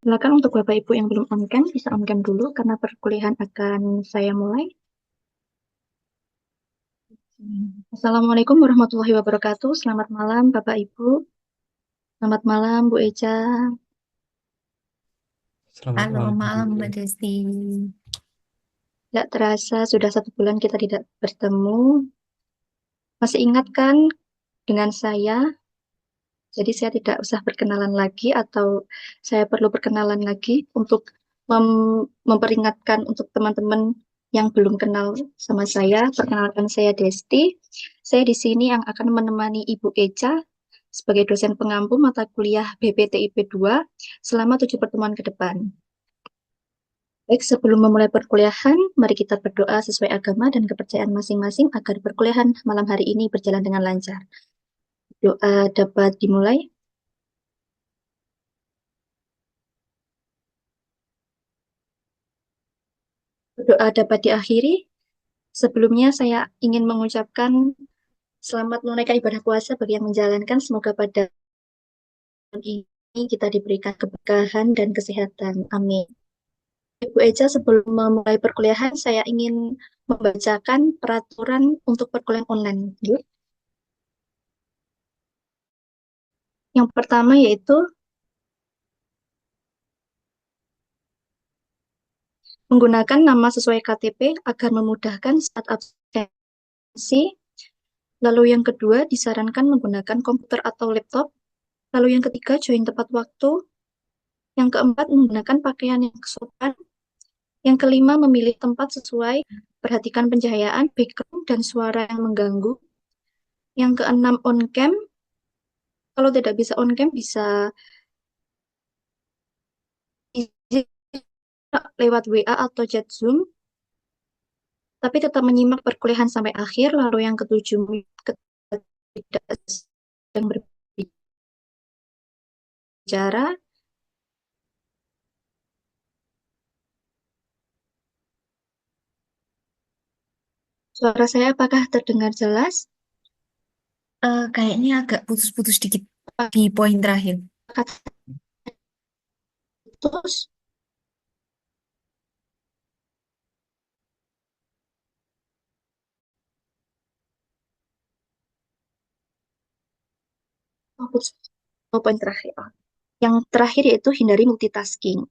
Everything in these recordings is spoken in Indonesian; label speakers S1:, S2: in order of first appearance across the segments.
S1: Silakan untuk Bapak Ibu yang belum on-cam, bisa on-cam dulu karena perkuliahan akan saya mulai. Assalamualaikum warahmatullahi wabarakatuh. Selamat malam Bapak Ibu. Selamat malam Bu Eca.
S2: Selamat
S3: Halo,
S2: malam
S3: malam Mbak
S2: Bu.
S3: Desti.
S1: Tidak terasa sudah 1 bulan kita tidak bertemu. Masih ingat kan dengan saya? Jadi saya tidak usah berkenalan lagi atau saya perlu berkenalan lagi untuk memperingatkan untuk teman-teman yang belum kenal sama saya. Perkenalkan saya Desti. Saya di sini yang akan menemani Ibu Eca sebagai dosen pengampu mata kuliah BPTIP 2 selama 7 pertemuan ke depan. Baik, sebelum memulai perkuliahan, mari kita berdoa sesuai agama dan kepercayaan masing-masing agar perkuliahan malam hari ini berjalan dengan lancar. Doa dapat dimulai. Doa dapat diakhiri. Sebelumnya saya ingin mengucapkan selamat menunaikan ibadah puasa bagi yang menjalankan. Semoga pada tahun ini kita diberikan keberkahan dan kesehatan. Amin. Ibu Eja, sebelum memulai perkuliahan, saya ingin membacakan peraturan untuk perkuliahan online. Yuk. Yang pertama yaitu menggunakan nama sesuai KTP agar memudahkan saat absensi. Lalu yang kedua, disarankan menggunakan komputer atau laptop. Lalu yang ketiga, join tepat waktu. Yang keempat, menggunakan pakaian yang sopan. Yang kelima, memilih tempat sesuai, perhatikan pencahayaan, background, dan suara yang mengganggu. Yang keenam, on-cam. Kalau tidak bisa on-cam, bisa izin lewat WA atau chat Zoom, tapi tetap menyimak perkuliahan sampai akhir. Lalu yang ketujuh, tidak sedang berbicara. Suara saya apakah terdengar jelas?
S3: Kayaknya agak putus-putus dikit di poin terakhir.
S1: Kata putus, oh, putus. Oh, poin terakhir. Oh. Yang terakhir yaitu hindari multitasking.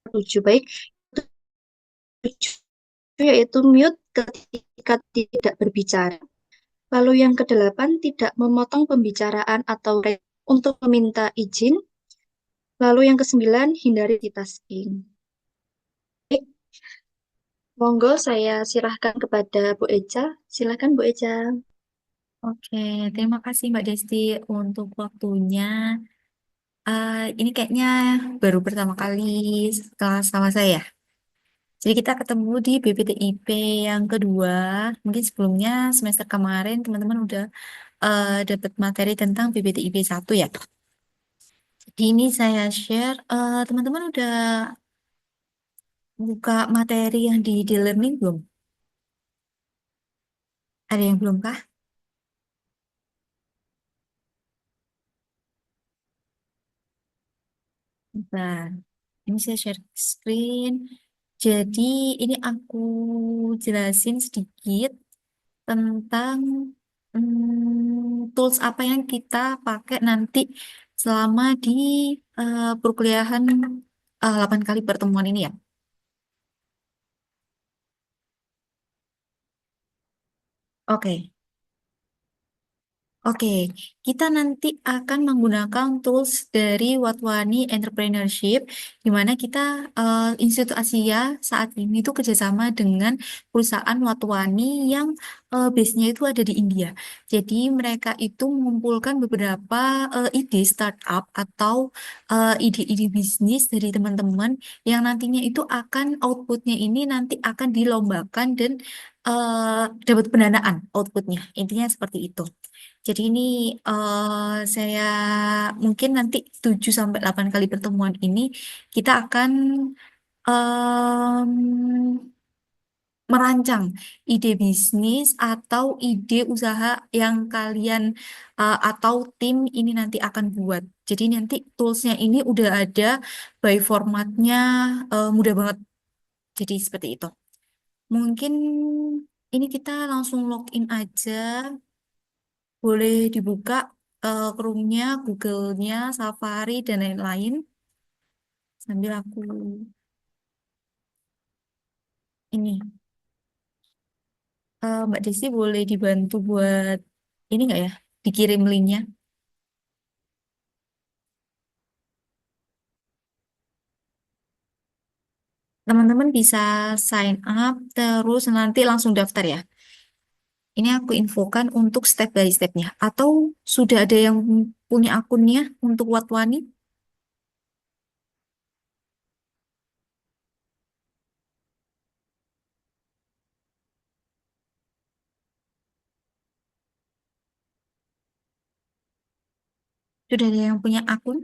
S1: Tujuh, baik. Tujuh yaitu mute ketika tidak berbicara. Lalu yang kedelapan, tidak memotong pembicaraan atau untuk meminta izin. Lalu yang kesembilan, hindari multitasking. Baik, monggo saya silahkan kepada Bu Eca. Silahkan Bu Eca.
S3: Oke, terima kasih Mbak Desti untuk waktunya. Ini kayaknya baru pertama kali setelah sama saya. Jadi kita ketemu di BPTIP yang kedua. Mungkin sebelumnya semester kemarin teman-teman udah dapat materi tentang BPTIP 1 ya. Jadi ini saya share, teman-teman udah buka materi yang di learning belum? Ada yang belum kah? Bentar. Ini saya share screen. Jadi ini aku jelasin sedikit tentang tools apa yang kita pakai nanti selama di perkuliahan 8 kali pertemuan ini ya. Oke. Oke, kita nanti akan menggunakan tools dari Watwani Entrepreneurship, di mana kita Institut Asia saat ini itu kerjasama dengan perusahaan Watwani yang base-nya itu ada di India. Jadi mereka itu mengumpulkan beberapa ide startup atau ide-ide bisnis dari teman-teman yang nantinya itu akan outputnya ini nanti akan dilombakan dan dapat pendanaan outputnya. Intinya seperti itu. Jadi ini saya mungkin nanti 7 sampai 8 kali pertemuan ini kita akan em, merancang ide bisnis atau ide usaha yang kalian atau tim ini nanti akan buat. Jadi nanti toolsnya ini udah ada by formatnya, mudah banget. Jadi seperti itu. Mungkin ini kita langsung login aja. Boleh dibuka Chrome-nya, Google-nya, Safari, dan lain-lain. Sambil aku ini. Mbak Desi boleh dibantu buat ini nggak ya? Dikirim linknya. Teman-teman bisa sign up terus nanti langsung daftar ya. Ini aku infokan untuk step by stepnya. Atau sudah ada yang punya akunnya untuk Watwani? Sudah ada yang punya akun?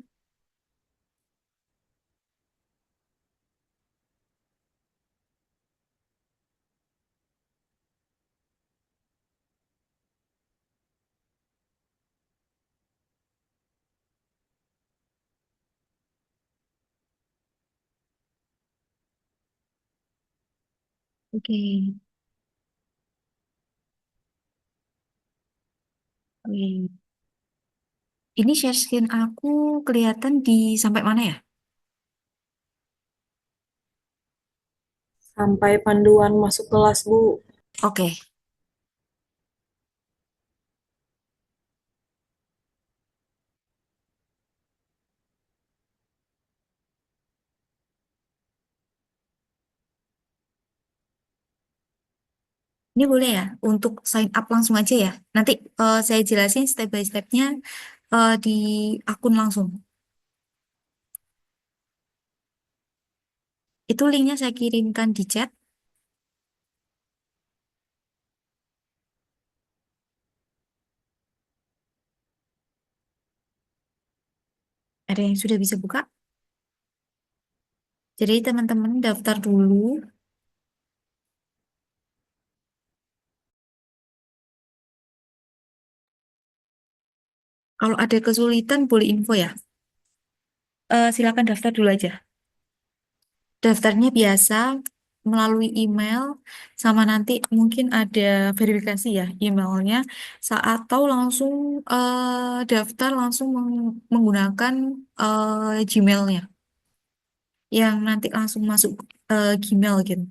S3: Oke. Oke. Ini share screen aku kelihatan di sampai mana ya?
S2: Sampai panduan masuk kelas, Bu.
S3: Oke. Ini boleh ya untuk sign up langsung aja ya. Nanti saya jelasin step by stepnya di akun langsung. Itu linknya saya kirimkan di chat. Ada yang sudah bisa buka? Jadi teman-teman daftar dulu. Kalau ada kesulitan boleh info ya. Silakan daftar dulu aja. Daftarnya biasa melalui email sama nanti mungkin ada verifikasi ya emailnya atau langsung daftar langsung menggunakan Gmailnya yang nanti langsung masuk Gmail gitu.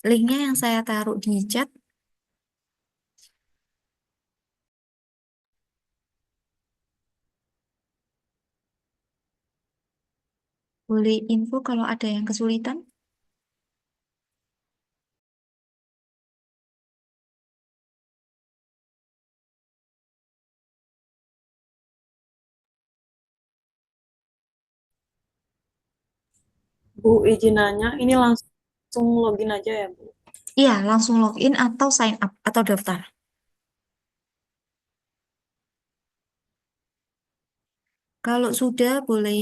S3: Linknya yang saya taruh di chat. Boleh info kalau ada yang kesulitan.
S2: Bu, izin nanya, ini langsung login aja ya, Bu?
S3: Iya, langsung login atau sign up atau daftar. Kalau sudah boleh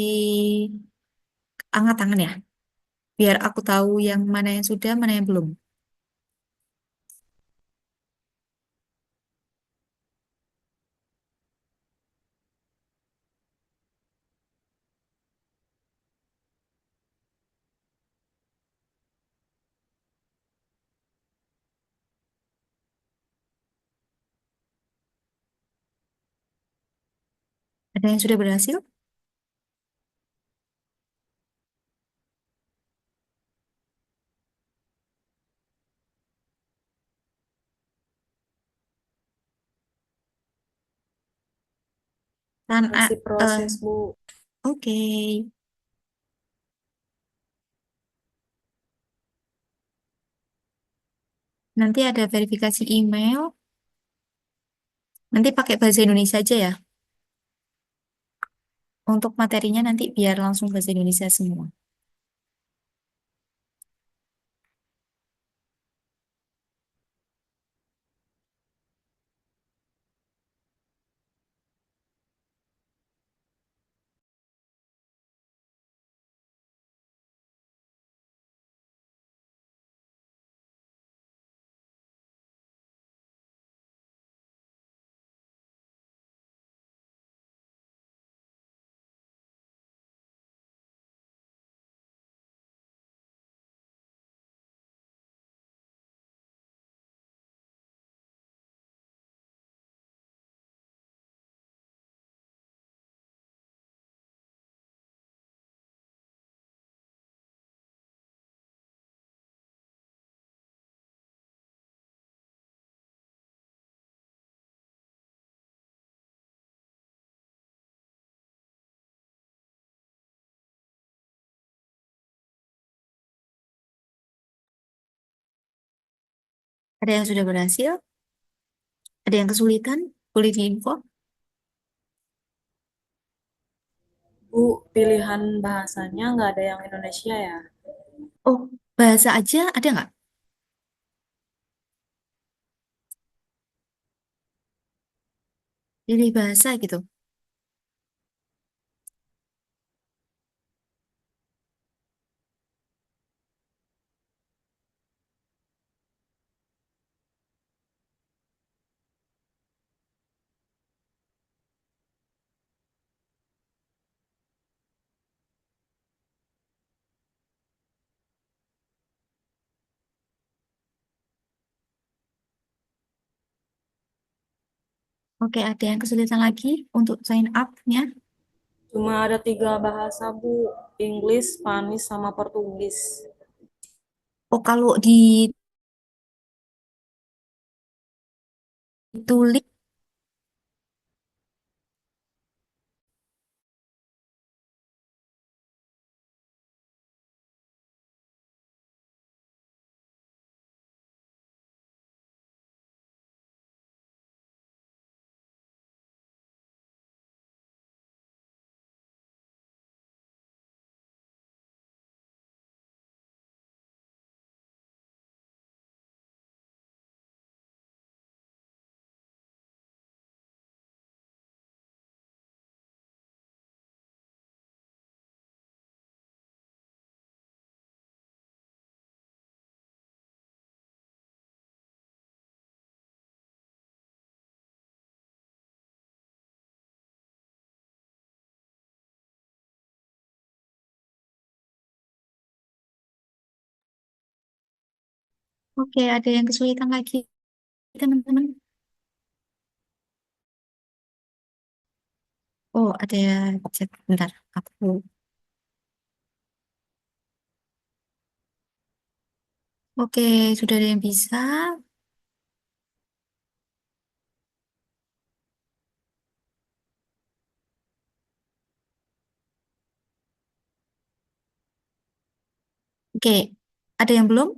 S3: angkat tangan ya, biar aku tahu yang mana yang sudah, mana yang belum. Ada yang sudah berhasil? Dan
S2: Masih proses, Bu.
S3: oke. Nanti ada verifikasi email. Nanti pakai bahasa Indonesia aja ya. Untuk materinya nanti biar langsung bahasa Indonesia semua. Ada yang sudah berhasil? Ada yang kesulitan? Boleh diinfo?
S2: Bu, pilihan bahasanya nggak ada yang Indonesia ya?
S3: Oh, bahasa aja ada nggak? Pilih bahasa gitu. Oke, ada yang kesulitan lagi untuk sign up-nya?
S2: Cuma ada 3 bahasa, Bu. Inggris, Spanish, sama Portugis.
S3: Oh, kalau ditulis, oke, ada yang kesulitan lagi, teman-teman? Oh, ada chat. Bentar, aku. Oke, sudah ada yang bisa. Oke, ada yang belum?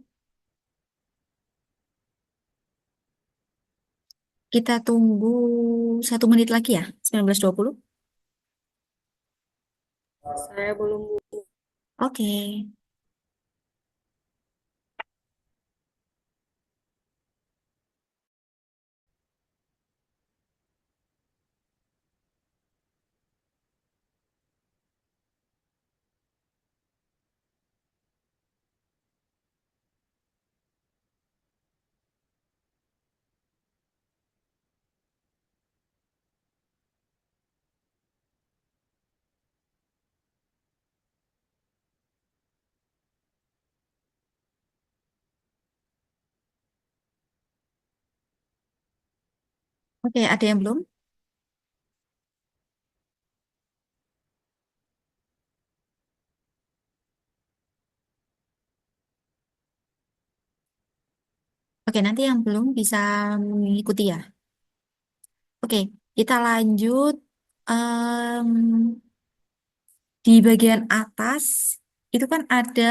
S3: Kita tunggu 1 menit lagi ya, 19.20.
S2: Saya belum, Bu.
S3: Oke, oke, ada yang belum? Oke, nanti yang belum bisa mengikuti ya. Oke, kita lanjut. Em, di bagian atas itu kan ada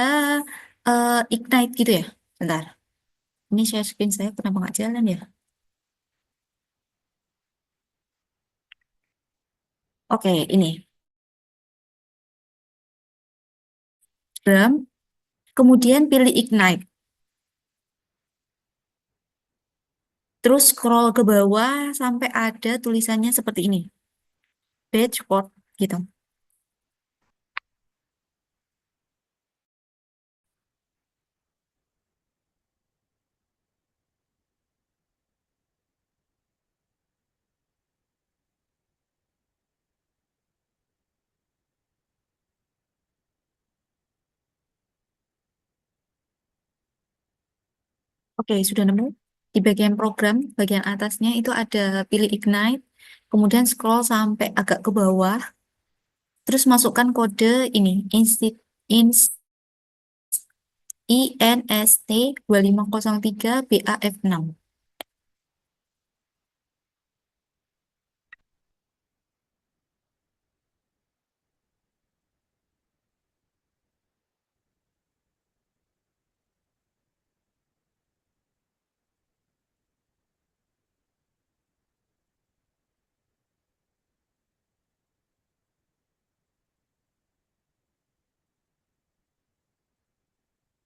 S3: ignite gitu ya. Bentar, ini share screen saya kenapa nggak jalan ya? Oke, ini drum, kemudian pilih ignite, terus scroll ke bawah sampai ada tulisannya seperti ini, dashboard gitu. Oke, sudah nemu. Di bagian program, bagian atasnya itu ada pilih ignite, kemudian scroll sampai agak ke bawah, terus masukkan kode ini, INST 2503 BAF6.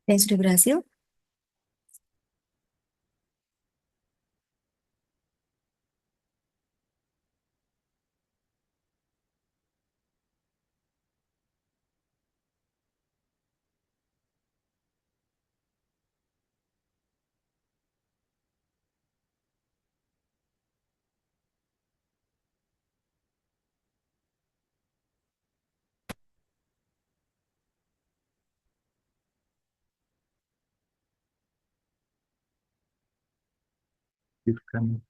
S3: Ada yang sudah berhasil?
S4: Bukan.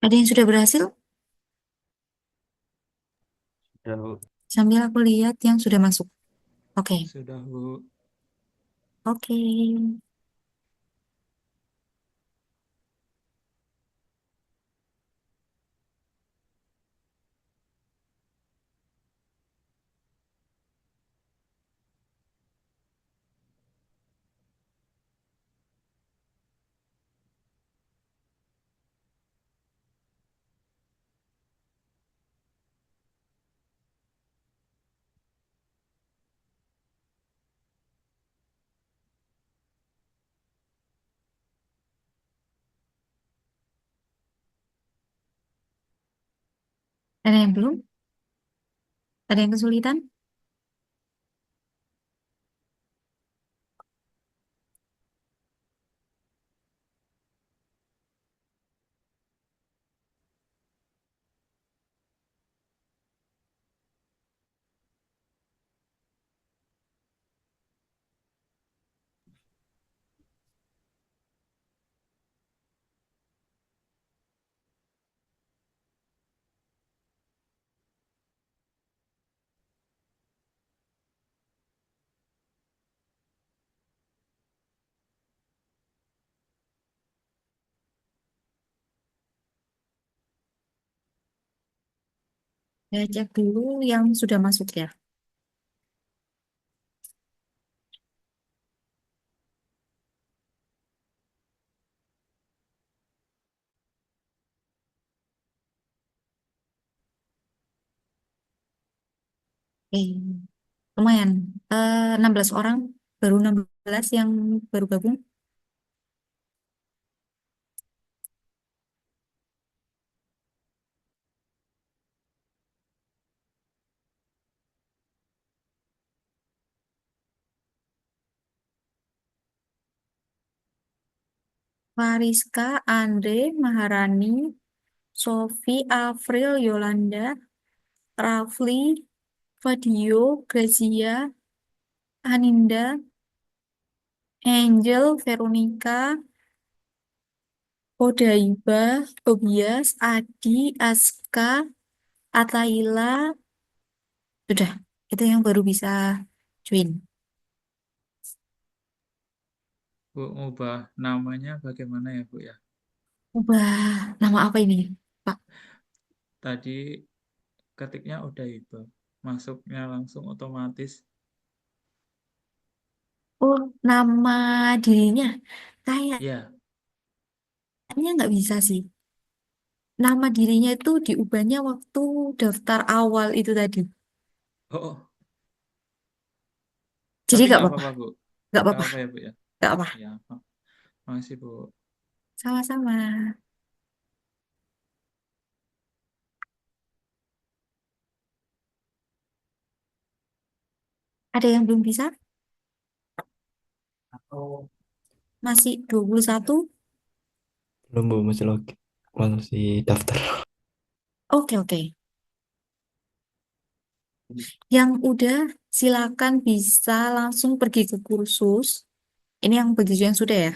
S3: Ada yang sudah berhasil?
S4: Sudah, Bu.
S3: Sambil aku lihat yang sudah masuk. Oke,
S4: Sudah, Bu.
S3: oke. Ada yang belum? Ada yang kesulitan? Ya, cek dulu yang sudah masuk ya. Lumayan. 16 orang, baru 16 yang baru gabung. Fariska, Andre, Maharani, Sofi, April, Yolanda, Rafli, Fadio, Grazia, Aninda, Angel, Veronica, Odaiba, Tobias, Adi, Aska, Ataila, sudah. Itu yang baru bisa join.
S4: Bu, ubah namanya bagaimana ya, Bu ya?
S3: Ubah nama apa ini, Pak?
S4: Tadi ketiknya udah itu. Masuknya langsung otomatis.
S3: Oh, nama dirinya. Kayaknya
S4: Ya.
S3: nggak bisa sih. Nama dirinya itu diubahnya waktu daftar awal itu tadi.
S4: Oh, oh.
S3: Jadi
S4: Tapi
S3: nggak
S4: nggak
S3: apa-apa.
S4: apa-apa, Bu.
S3: Nggak
S4: Nggak
S3: apa-apa.
S4: apa ya, Bu ya?
S3: Nggak apa.
S4: Ya, makasih, Bu.
S3: Sama-sama. Ada yang belum bisa? Masih 21.
S5: Belum, Bu, masih lagi. Masih daftar.
S3: Oke, oke. Yang udah silakan bisa langsung pergi ke kursus. Ini yang bagi yang sudah ya.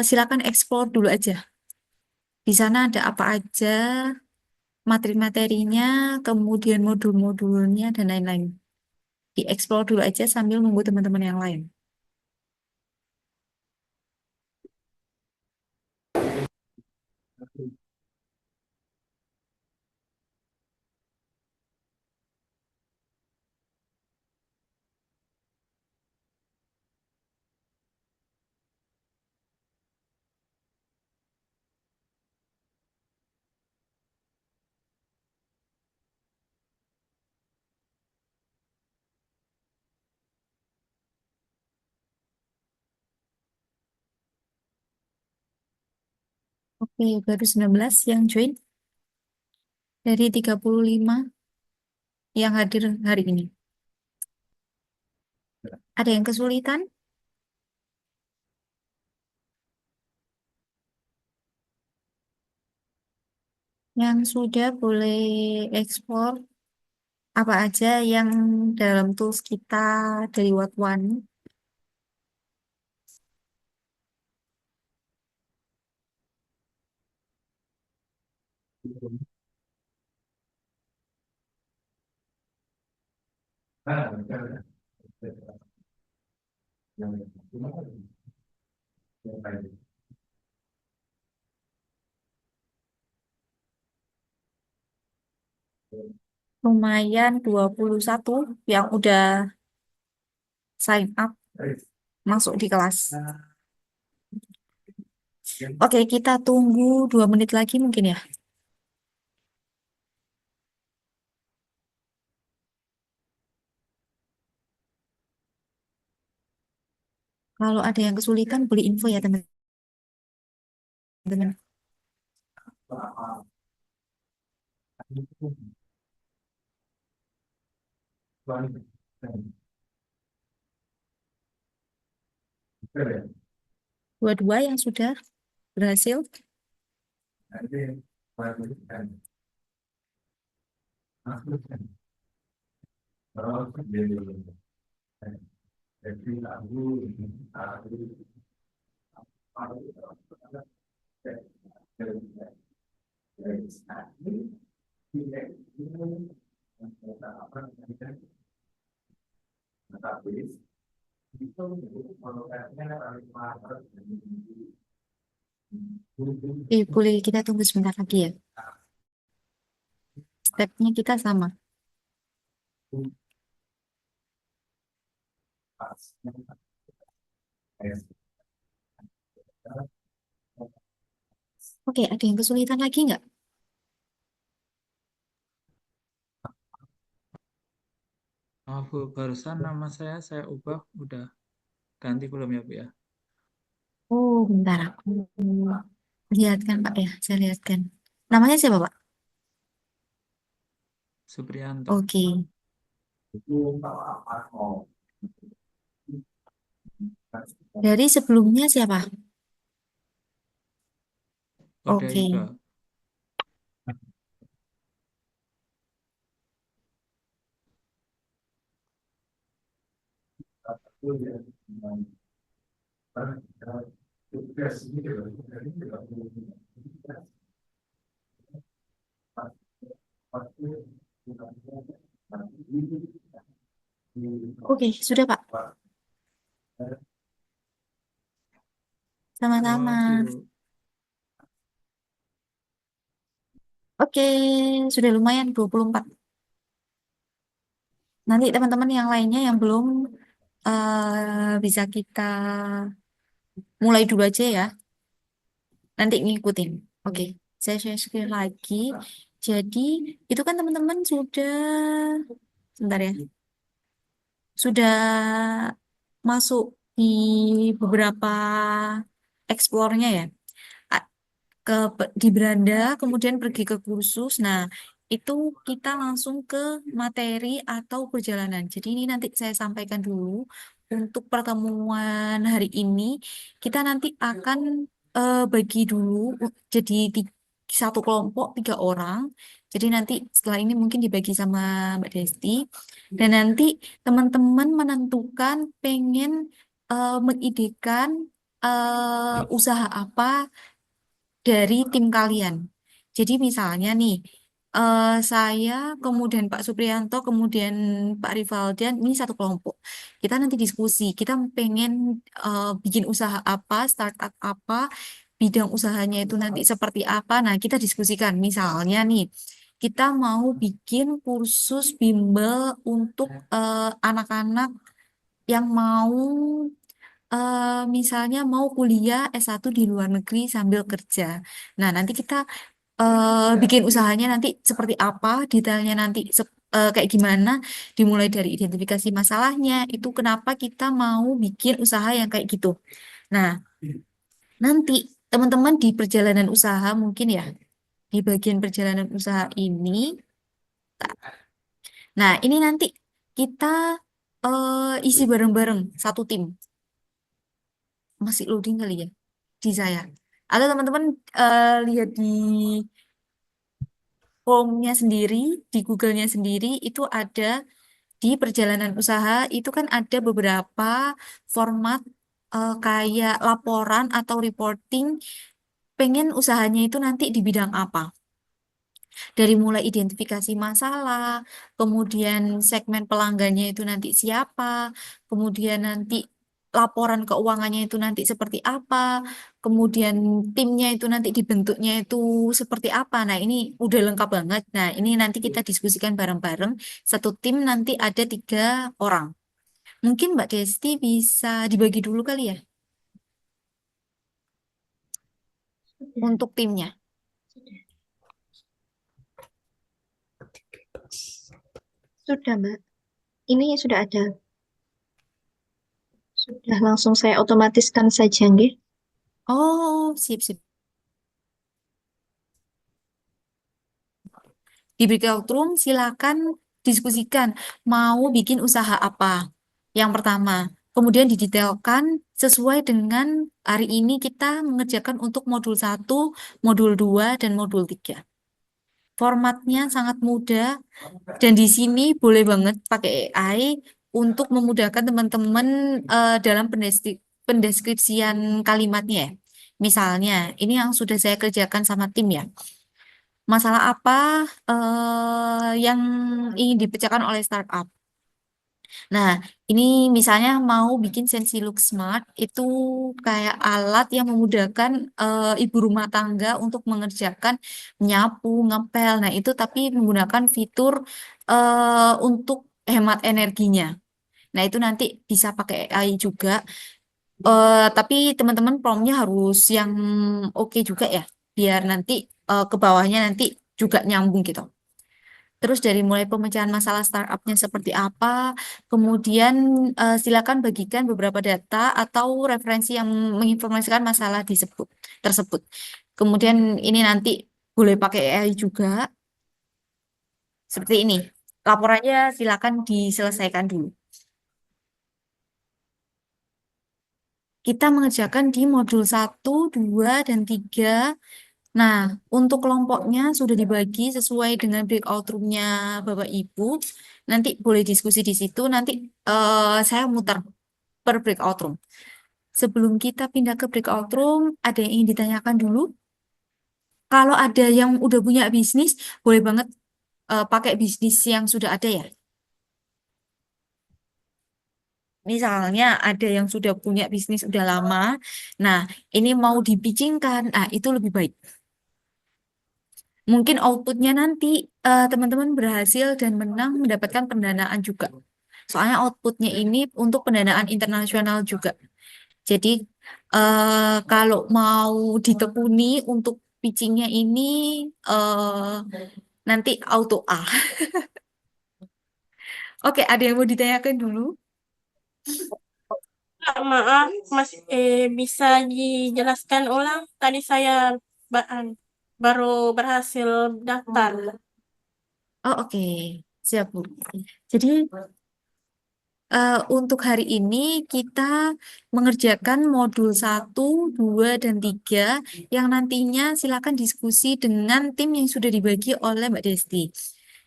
S3: Silakan explore dulu aja. Di sana ada apa aja, materi-materinya, kemudian modul-modulnya, dan lain-lain. Di-explore dulu aja sambil nunggu teman-teman yang lain. Oke, baru 19 yang join dari 35 yang hadir hari ini. Ada yang kesulitan? Yang sudah boleh ekspor apa aja yang dalam tools kita dari Watwani. Lumayan 21 yang udah sign up masuk di kelas. Oke, kita tunggu 2 menit lagi mungkin ya. Kalau ada yang kesulitan, boleh info ya teman-teman. Dua-dua yang sudah berhasil. Boleh kita tunggu sebentar lagi ya. Stepnya kita sama. Oke, ada yang kesulitan lagi nggak?
S4: Bu, barusan nama saya ubah, udah ganti belum ya, Bu ya?
S3: Oh, bentar aku lihatkan Pak ya, saya lihatkan. Namanya siapa Pak?
S4: Supriyanto.
S3: Oke, dari sebelumnya siapa?
S4: Oda
S3: Oke,
S4: Ida.
S3: oke, sudah Pak. Sama-sama.
S4: Oke, Bu.
S3: Oke, sudah lumayan 24. Nanti teman-teman yang lainnya yang belum bisa kita mulai dulu aja ya. Nanti ngikutin. Oke, saya share screen lagi. Jadi, itu kan teman-teman sudah, sebentar ya, sudah masuk di beberapa explore-nya ya. A- di beranda, kemudian pergi ke kursus. Nah, itu kita langsung ke materi atau perjalanan. Jadi ini nanti saya sampaikan dulu untuk pertemuan hari ini. Kita nanti akan bagi dulu jadi satu kelompok 3 orang. Jadi nanti setelah ini mungkin dibagi sama Mbak Desti. Dan nanti teman-teman menentukan pengen mengidekan usaha apa dari tim kalian. Jadi misalnya nih, saya, kemudian Pak Supriyanto, kemudian Pak Rivaldian, ini satu kelompok. Kita nanti diskusi, kita pengen bikin usaha apa, startup apa, bidang usahanya itu nanti seperti apa. Nah, kita diskusikan. Misalnya nih, kita mau bikin kursus bimbel untuk anak-anak yang mau misalnya mau kuliah S1 di luar negeri sambil kerja. Nah, nanti kita bikin usahanya nanti seperti apa, detailnya nanti kayak gimana, dimulai dari identifikasi masalahnya, itu kenapa kita mau bikin usaha yang kayak gitu. Nah, nanti teman-teman di perjalanan usaha mungkin ya, di bagian perjalanan usaha ini. Nah, ini nanti kita isi bareng-bareng satu tim. Masih loading kali ya di saya. Atau teman-teman lihat di Chrome-nya sendiri, di Google-nya sendiri itu ada di perjalanan usaha itu kan ada beberapa format kayak laporan atau reporting pengen usahanya itu nanti di bidang apa. Dari mulai identifikasi masalah, kemudian segmen pelanggannya itu nanti siapa, kemudian nanti laporan keuangannya itu nanti seperti apa, kemudian timnya itu nanti dibentuknya itu seperti apa. Nah, ini udah lengkap banget. Nah, ini nanti kita diskusikan bareng-bareng. Satu tim nanti ada 3 orang. Mungkin Mbak Desti bisa dibagi dulu kali ya
S1: Sudah,
S3: untuk timnya.
S1: sudah. Sudah, Mbak. Ini sudah ada. Sudah langsung saya otomatiskan saja, nggih.
S3: Oh, sip, sip. Di breakout room silakan diskusikan mau bikin usaha apa. Yang pertama, kemudian didetailkan sesuai dengan hari ini kita mengerjakan untuk modul 1, modul 2, dan modul 3. Formatnya sangat mudah dan di sini boleh banget pakai AI untuk memudahkan teman-teman dalam pendeskripsian kalimatnya. Misalnya, ini yang sudah saya kerjakan sama tim ya. Masalah apa yang ingin dipecahkan oleh startup? Nah, ini misalnya mau bikin Sensi Look Smart, itu kayak alat yang memudahkan ibu rumah tangga untuk mengerjakan nyapu, ngepel. Nah, itu tapi menggunakan fitur untuk hemat energinya. Nah, itu nanti bisa pakai AI juga. Tapi teman-teman promptnya harus yang oke juga ya, biar nanti ke bawahnya nanti juga nyambung gitu. Terus dari mulai pemecahan masalah startupnya seperti apa, kemudian silakan bagikan beberapa data atau referensi yang menginformasikan masalah tersebut. Kemudian ini nanti boleh pakai AI juga, seperti ini. Laporannya silakan diselesaikan dulu. Kita mengerjakan di modul 1, 2, dan 3. Nah, untuk kelompoknya sudah dibagi sesuai dengan breakout room-nya Bapak Ibu. Nanti boleh diskusi di situ. Nanti saya muter per breakout room. Sebelum kita pindah ke breakout room, ada yang ingin ditanyakan dulu? Kalau ada yang udah punya bisnis, boleh banget pakai bisnis yang sudah ada ya. Misalnya ada yang sudah punya bisnis udah lama, nah ini mau dipicingkan, nah itu lebih baik. Mungkin outputnya nanti teman-teman berhasil dan menang mendapatkan pendanaan juga. Soalnya outputnya ini untuk pendanaan internasional juga. Jadi kalau mau ditekuni untuk pitchingnya ini nanti auto A. Oke, ada yang mau ditanyakan dulu?
S6: Kak, maaf, bisa dijelaskan ulang? Tadi saya baru berhasil daftar.
S3: Oh, oke. Siap, Bu. Jadi untuk hari ini kita mengerjakan modul 1, 2, dan 3 yang nantinya silakan diskusi dengan tim yang sudah dibagi oleh Mbak Desti.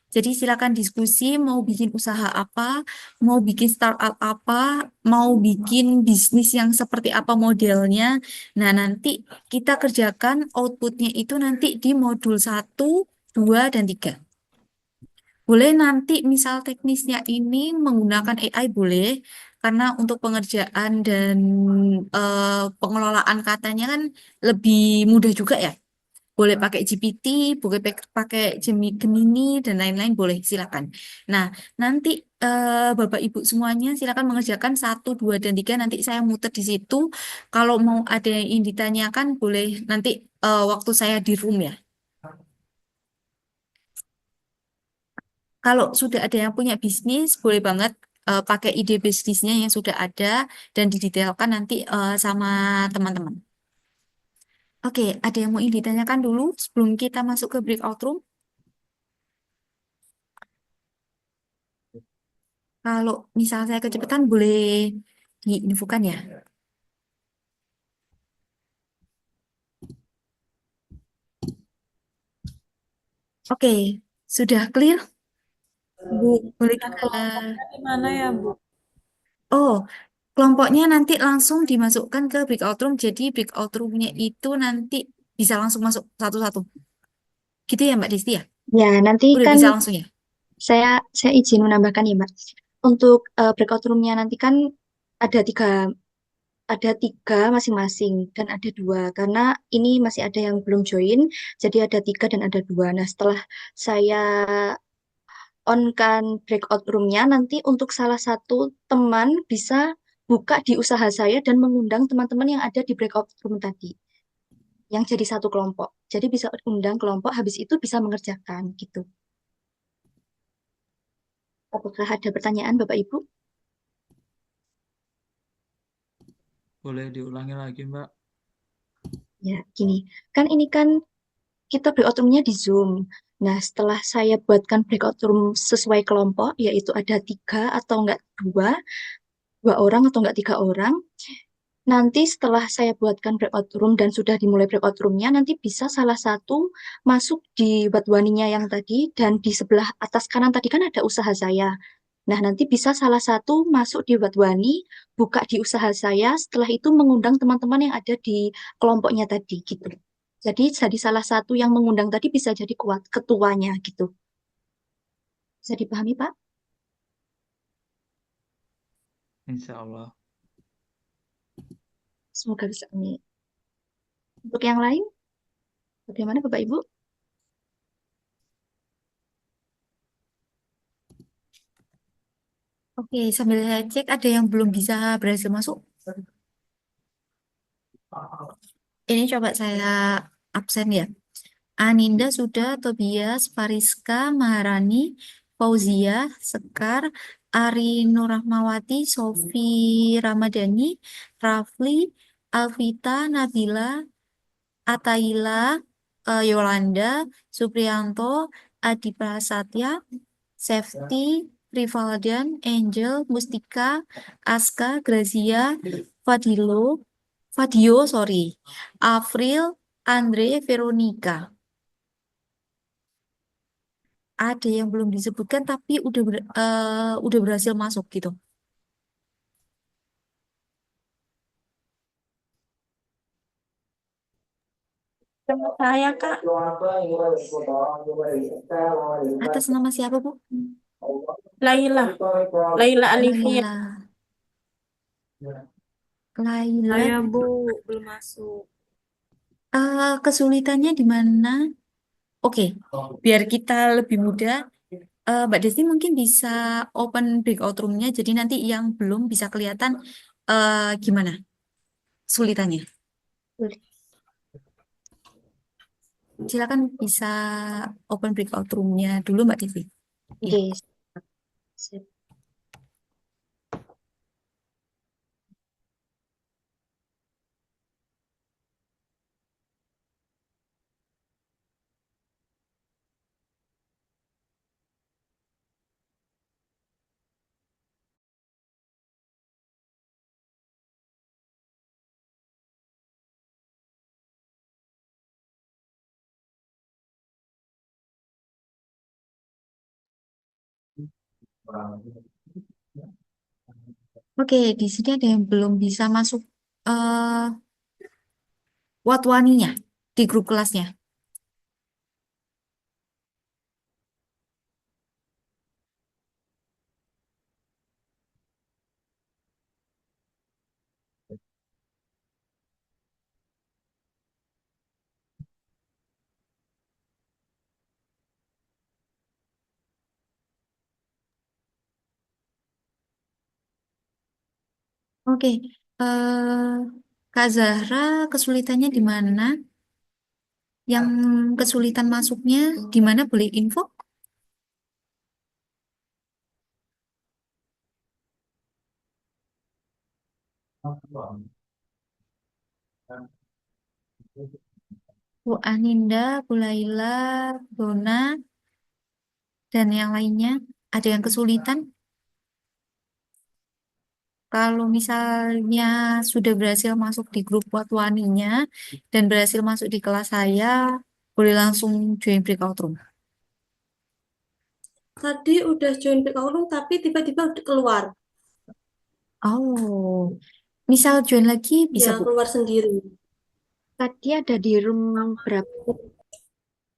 S3: Jadi silakan diskusi mau bikin usaha apa, mau bikin startup apa, mau bikin bisnis yang seperti apa modelnya. Nah, nanti kita kerjakan outputnya itu nanti di modul 1, 2, dan 3. Boleh nanti misal teknisnya ini menggunakan AI boleh, karena untuk pengerjaan dan pengelolaan katanya kan lebih mudah juga ya. Boleh pakai GPT, boleh pakai Gemini dan lain-lain boleh silakan. Nah, nanti Bapak Ibu semuanya silakan mengerjakan 1, 2, dan 3. Nanti saya muter di situ. Kalau mau ada yang ingin ditanyakan boleh nanti waktu saya di room ya. Kalau sudah ada yang punya bisnis, boleh banget pakai ide bisnisnya yang sudah ada dan didetailkan nanti sama teman-teman. Oke, ada yang mau ditanyakan dulu sebelum kita masuk ke breakout room? Kalau misal saya kecepatan boleh diinfokan ya. Oke, sudah clear?
S2: Bu,
S3: Boleh
S2: nah
S3: kita...
S2: kelompoknya di mana ya, Bu?
S3: Oh, kelompoknya nanti langsung dimasukkan ke breakout room. Jadi breakout roomnya itu nanti bisa langsung masuk satu-satu. Gitu ya Mbak Desti ya?
S1: Ya, nanti
S3: Udah
S1: kan
S3: bisa langsung ya?
S1: saya izin menambahkan ya, Mbak. Untuk breakout room-nya nanti kan ada tiga masing-masing dan ada dua karena ini masih ada yang belum join, jadi ada tiga dan ada dua. Nah, setelah saya on kan breakout room-nya, nanti untuk salah satu teman bisa buka di usaha saya dan mengundang teman-teman yang ada di breakout room tadi, yang jadi satu kelompok. Jadi bisa undang kelompok, habis itu bisa mengerjakan gitu. Apakah ada pertanyaan, Bapak Ibu?
S4: Boleh diulangi lagi, Mbak?
S1: Ya, gini. Kan ini kan kita breakout room-nya di Zoom. Nah, setelah saya buatkan breakout room sesuai kelompok, yaitu ada tiga atau enggak dua orang atau enggak tiga orang, nanti setelah saya buatkan breakout room dan sudah dimulai breakout room-nya, nanti bisa salah satu masuk di Watwaninya yang tadi, dan di sebelah atas kanan tadi kan ada usaha saya. Nah, nanti bisa salah satu masuk di Watwani, buka di usaha saya, setelah itu mengundang teman-teman yang ada di kelompoknya tadi, gitu. Jadi salah satu yang mengundang tadi bisa jadi kuat ketuanya, gitu. Bisa dipahami, Pak?
S4: Insya Allah.
S1: Semoga bisa ini. Untuk yang lain, bagaimana Bapak Ibu?
S3: Oke, sambil saya cek ada yang belum bisa berhasil masuk. Ini coba saya absen ya. Aninda sudah, Tobias, Fariska, Maharani, Fauzia, Sekar, Ari Nurrahmawati, Sofi Ramadhani, Rafli, Alvita, Nabila, Ataila, Yolanda, Supriyanto, Adi Prasetya, Safety, Rivaldan, Angel, Mustika, Aska, Grazia, Fadilo, Fadio, sorry, Afril, Andre, Veronica. Ada yang belum disebutkan tapi udah berhasil masuk gitu.
S6: Nama saya, Kak.
S3: Atas nama siapa, Bu?
S6: Laila. Laila Alifia.
S3: Laila. Laila.
S2: Saya, Bu, belum masuk.
S3: Kesulitannya di mana? Oke, biar kita lebih mudah, Mbak Desti mungkin bisa open breakout room-nya, jadi nanti yang belum bisa kelihatan gimana kesulitannya. Silakan bisa open breakout room-nya dulu, Mbak Desti. Ya.
S1: Oke, sip.
S3: Oke, di sini ada yang belum bisa masuk eh Watwaninya di grup kelasnya. Oke, Kak Zahra kesulitannya di mana? Yang kesulitan masuknya di mana boleh info? Bu Aninda, Bu Laila, Dona, dan yang lainnya. Ada yang kesulitan? Kalau misalnya sudah berhasil masuk di grup Watwaninya dan berhasil masuk di kelas saya, boleh langsung join breakout room.
S6: Tadi udah join breakout room tapi tiba-tiba keluar.
S3: Oh, misal join lagi bisa,
S6: Ya,
S3: Bu.
S6: keluar sendiri.
S1: Tadi ada di room berapa?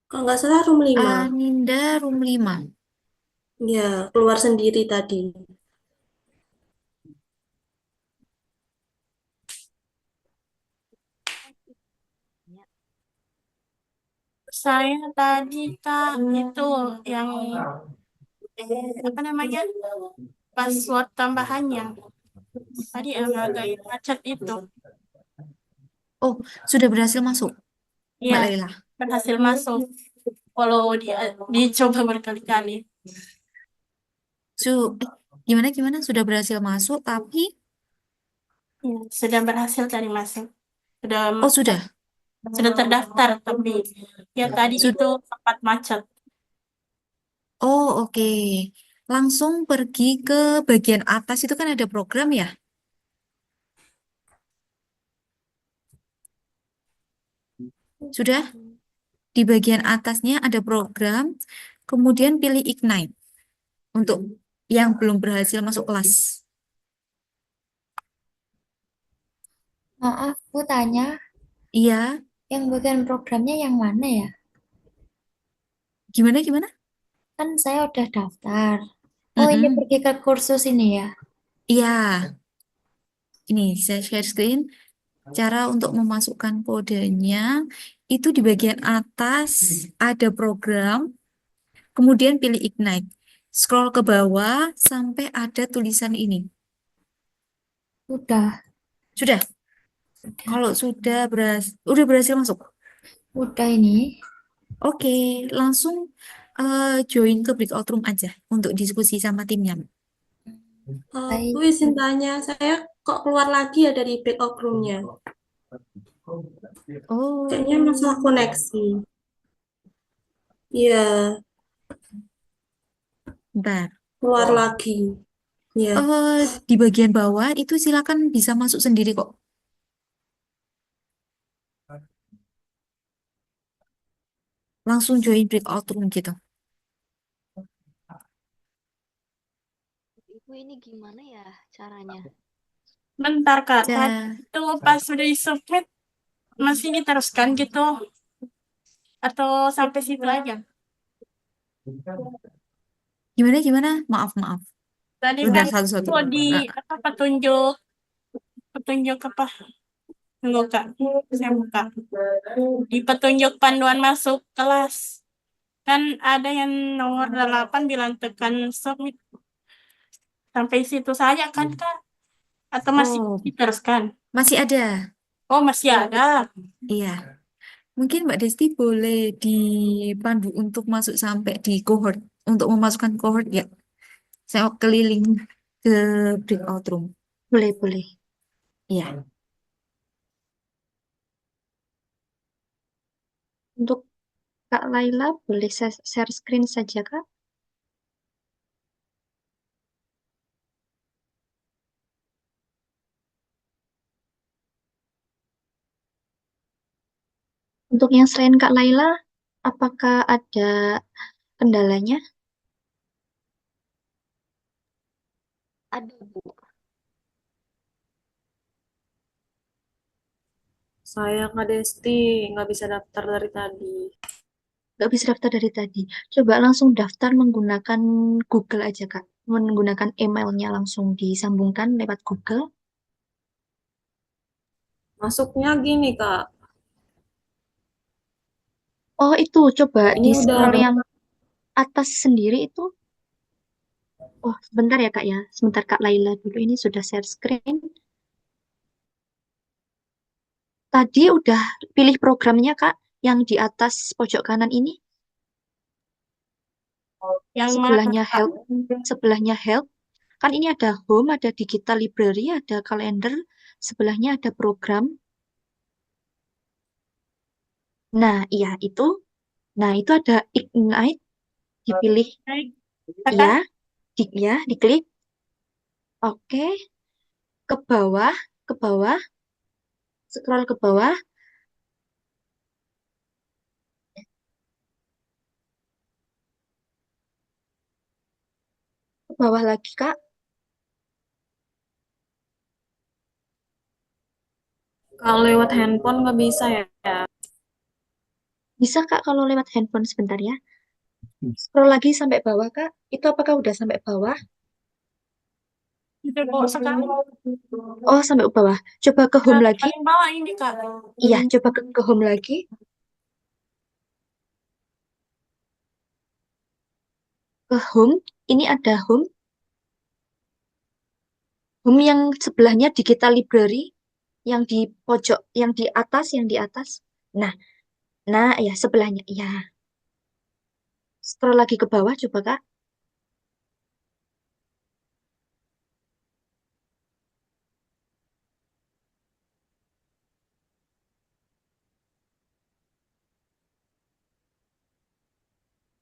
S6: Kalau nggak salah room 5.
S3: Aninda room 5.
S6: Ya, keluar sendiri tadi.
S2: Saya tadi Kak itu yang apa namanya? Password tambahannya. Tadi yang agak macet itu.
S3: Oh, sudah berhasil masuk,
S2: Iya,
S3: Mbak Laila.
S2: berhasil masuk. Kalau dia dicoba berkali-kali.
S3: Su gimana? Sudah berhasil masuk, tapi
S2: Ya, sudah berhasil tadi masuk. Sudah
S3: oh sudah.
S2: sudah terdaftar tapi ya tadi
S3: Sud-
S2: itu sempat macet.
S3: oh, oke. Langsung pergi ke bagian atas itu kan ada program ya? Sudah? Di bagian atasnya ada program, kemudian pilih Ignite untuk yang belum berhasil masuk kelas.
S7: Maaf, Bu tanya,
S3: Iya,
S7: yang bagian programnya yang mana ya?
S3: gimana?
S7: Kan saya udah daftar. Oh, ini
S3: Mm-mm.
S7: pergi ke kursus ini ya?
S3: Iya, ini saya share screen. Cara untuk memasukkan kodenya itu di bagian atas ada program, kemudian pilih Ignite. Scroll ke bawah sampai ada tulisan ini.
S7: Udah,
S3: Sudah? Kalau udah berhasil masuk.
S7: udah ini.
S3: Oke, langsung join ke breakout room aja untuk diskusi sama timnya.
S7: Baik.
S6: Bu izin tanya, saya kok keluar lagi ya dari breakout room-nya? Kayaknya
S3: Oh,
S6: masalah koneksi. Iya,
S3: bentar.
S6: keluar lagi. Ya,
S3: Di bagian bawah itu silakan bisa masuk sendiri kok. Langsung join breakout room gitu.
S8: Ibu ini gimana ya caranya?
S2: Bentar Kak,
S3: Ja,
S2: tadi itu pas sudah submit masih diteruskan gitu atau sampai situ aja?
S3: gimana? Maaf.
S2: Tadi
S3: Bentar
S2: kan
S3: satu-satu.
S2: kok di apa petunjuk petunjuk apa? Tunggu Kak, saya buka. Di petunjuk panduan masuk kelas kan ada yang nomor 8 bilang tekan submit. Sampai situ saja kan Kak? Atau masih
S3: Oh,
S2: diteruskan?
S3: masih ada.
S2: Oh, masih ada.
S3: Iya. Mungkin Mbak Desti boleh dipandu untuk masuk sampai di cohort. Untuk memasukkan cohort ya. Saya keliling ke breakout room.
S1: Boleh.
S3: Iya.
S1: Untuk Kak Laila, boleh share screen saja, Kak? Untuk yang selain Kak Laila, apakah ada kendalanya?
S8: Ada, Bu.
S6: saya Kak Desti nggak bisa daftar dari tadi.
S1: Nggak bisa daftar dari tadi. Coba langsung daftar menggunakan Google aja, Kak. Menggunakan emailnya langsung disambungkan lewat Google.
S6: Masuknya gini, Kak.
S1: Oh, itu coba
S6: Ini
S1: di
S6: udah
S1: scroll yang atas sendiri itu. Oh, sebentar ya, Kak ya. Sebentar Kak Laila dulu. Ini sudah share screen. Tadi udah pilih programnya, Kak, yang di atas pojok kanan ini.
S2: Yang mana
S1: Sebelahnya
S2: Kak?
S1: help. Sebelahnya help. Kan ini ada home, ada digital library, ada kalender. Sebelahnya ada program. Nah, iya itu. Nah, itu ada ignite, dipilih
S2: Baik.
S1: ya,
S2: Kakak,
S1: diklik. Oke, ke bawah, ke bawah, scroll ke bawah, ke bawah lagi, Kak.
S6: Kalau lewat handphone nggak bisa ya?
S1: Bisa, Kak, kalau lewat handphone sebentar ya. Scroll lagi sampai bawah, Kak. Itu apakah udah sampai bawah?
S2: itu kok sekarang
S1: Oh, sampai bawah. Coba ke home lagi.
S2: paling bawah ini Kak.
S1: Iya, coba ke home lagi. Ke home. Ini ada home. Home yang sebelahnya digital library. Yang di pojok, yang di atas, yang di atas. Nah, nah, ya sebelahnya. Iya. Scroll lagi ke bawah, coba, Kak.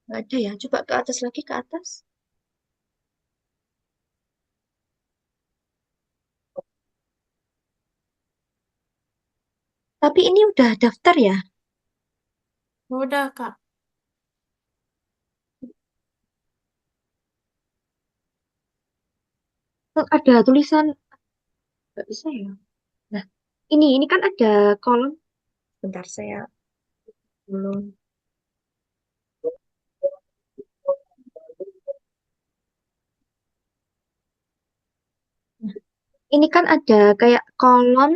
S1: Nggak ada ya. Coba ke atas lagi, ke atas. Tapi ini udah daftar ya.
S2: Udah Kak.
S1: Ada tulisan. Nggak bisa ya. Nah, ini kan ada kolom. Bentar, saya belum. Nah, ini kan ada kayak kolom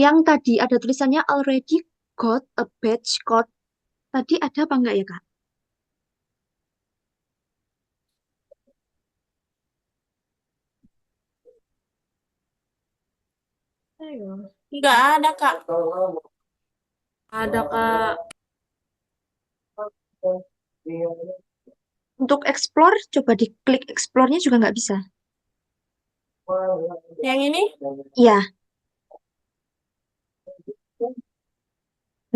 S1: yang tadi ada tulisannya already got a batch code. Tadi ada apa enggak ya, Kak? Ayo.
S2: Nggak ada Kak.
S6: Ada Kak.
S1: Untuk explore, coba diklik explore-nya juga nggak bisa.
S2: Yang ini?
S1: Iya.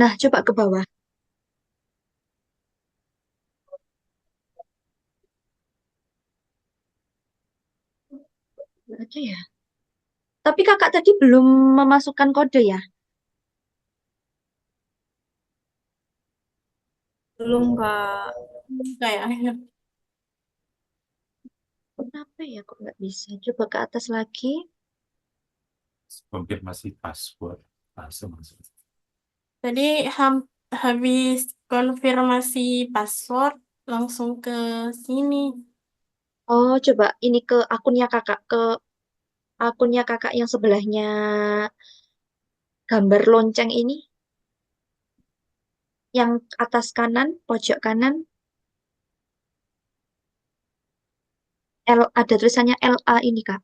S1: Nah, coba ke bawah. Nggak ada ya. Tapi kakak tadi belum memasukkan kode ya?
S6: Belum Kak.
S2: Kayaknya.
S1: Kenapa ya kok nggak bisa? Coba ke atas lagi.
S9: Konfirmasi password langsung masuk.
S2: Tadi habis konfirmasi password langsung ke sini.
S1: Oh, coba ini ke akunnya kakak. Ke akunnya kakak yang sebelahnya gambar lonceng ini. Yang atas kanan, pojok kanan. Ada tulisannya LA ini, Kak.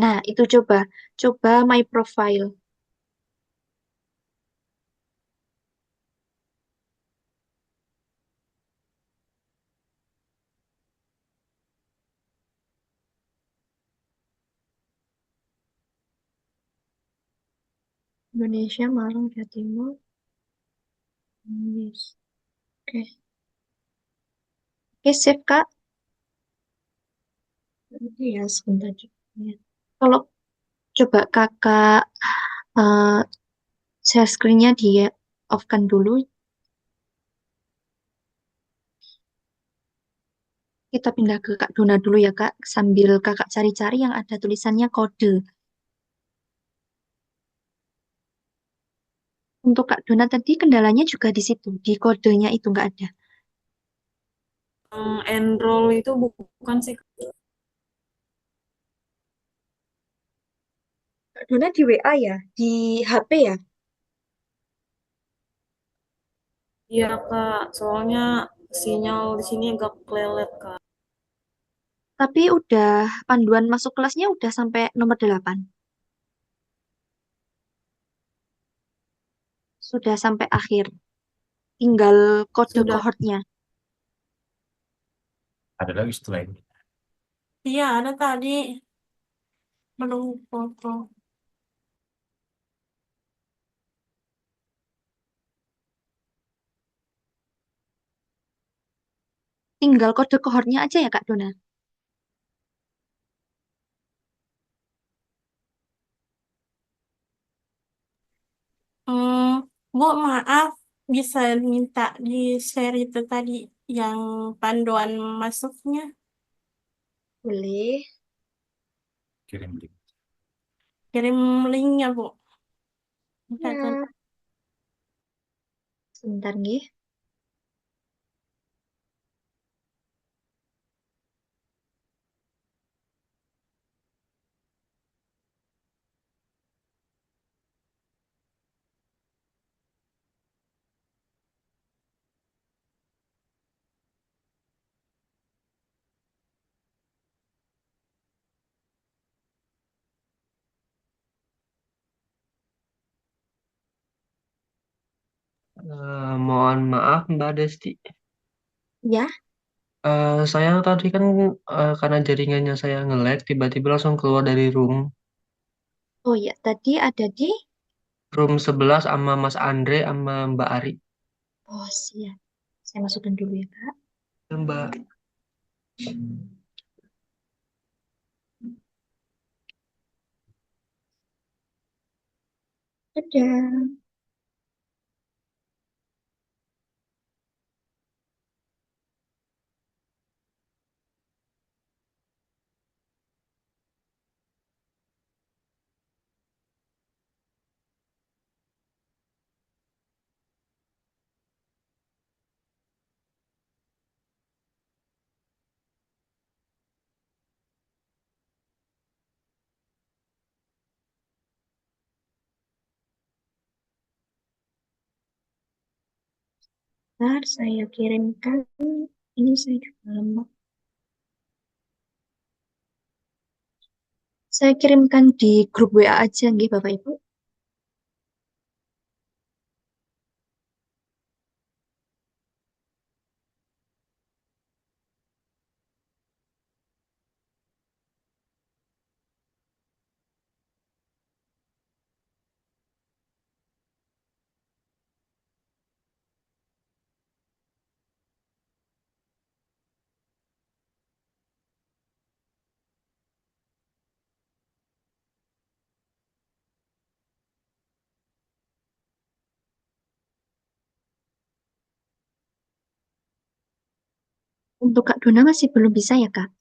S1: Nah, itu coba. Coba my profile. Indonesia, Malang, Jawa Timur. Yes. Oke. Oke, save, Kak. Nanti ya, sebentar juga. Ya. Kalau coba kakak eh, share screen-nya di off-kan dulu. Kita pindah ke Kak Dona dulu ya, Kak. Sambil kakak cari-cari yang ada tulisannya kode. Untuk Kak Dona tadi kendalanya juga di situ. Di kodenya itu nggak ada.
S6: Yang enroll itu bukan sih.
S1: Kak Dona di WA ya? Di HP ya?
S6: Iya Kak. Soalnya sinyal di sini agak lelet Kak.
S1: Tapi udah panduan masuk kelasnya udah sampai nomor 8. Sudah sampai akhir. Tinggal kode
S6: Sudah.
S1: kohortnya.
S9: Ada lagi setelah ini.
S2: Iya, ada tadi. Belum foto.
S1: tinggal kode kohortnya aja ya Kak Dona?
S2: Hmm, Bu, maaf, bisa minta di share itu tadi yang panduan masuknya.
S1: Boleh.
S9: Kirim link.
S2: Kirim linknya, Bu. Minta
S1: Ya.
S2: tolong.
S1: Sebentar nggih.
S10: Mohon maaf Mbak Desti.
S1: Ya.
S10: Saya tadi kan karena jaringannya saya nge-lag, tiba-tiba langsung keluar dari
S1: Oh ya, tadi ada di.
S10: room 11 sama Mas Andre sama Mbak Ari.
S1: Oh siap. Saya masukkan dulu ya Kak.
S10: Ya, Mbak.
S1: Dadah. Ntar saya kirimkan. Ini saya juga lemot. Saya kirimkan di grup WA aja nggih Bapak Ibu. Untuk Kak Dona masih belum bisa ya Kak?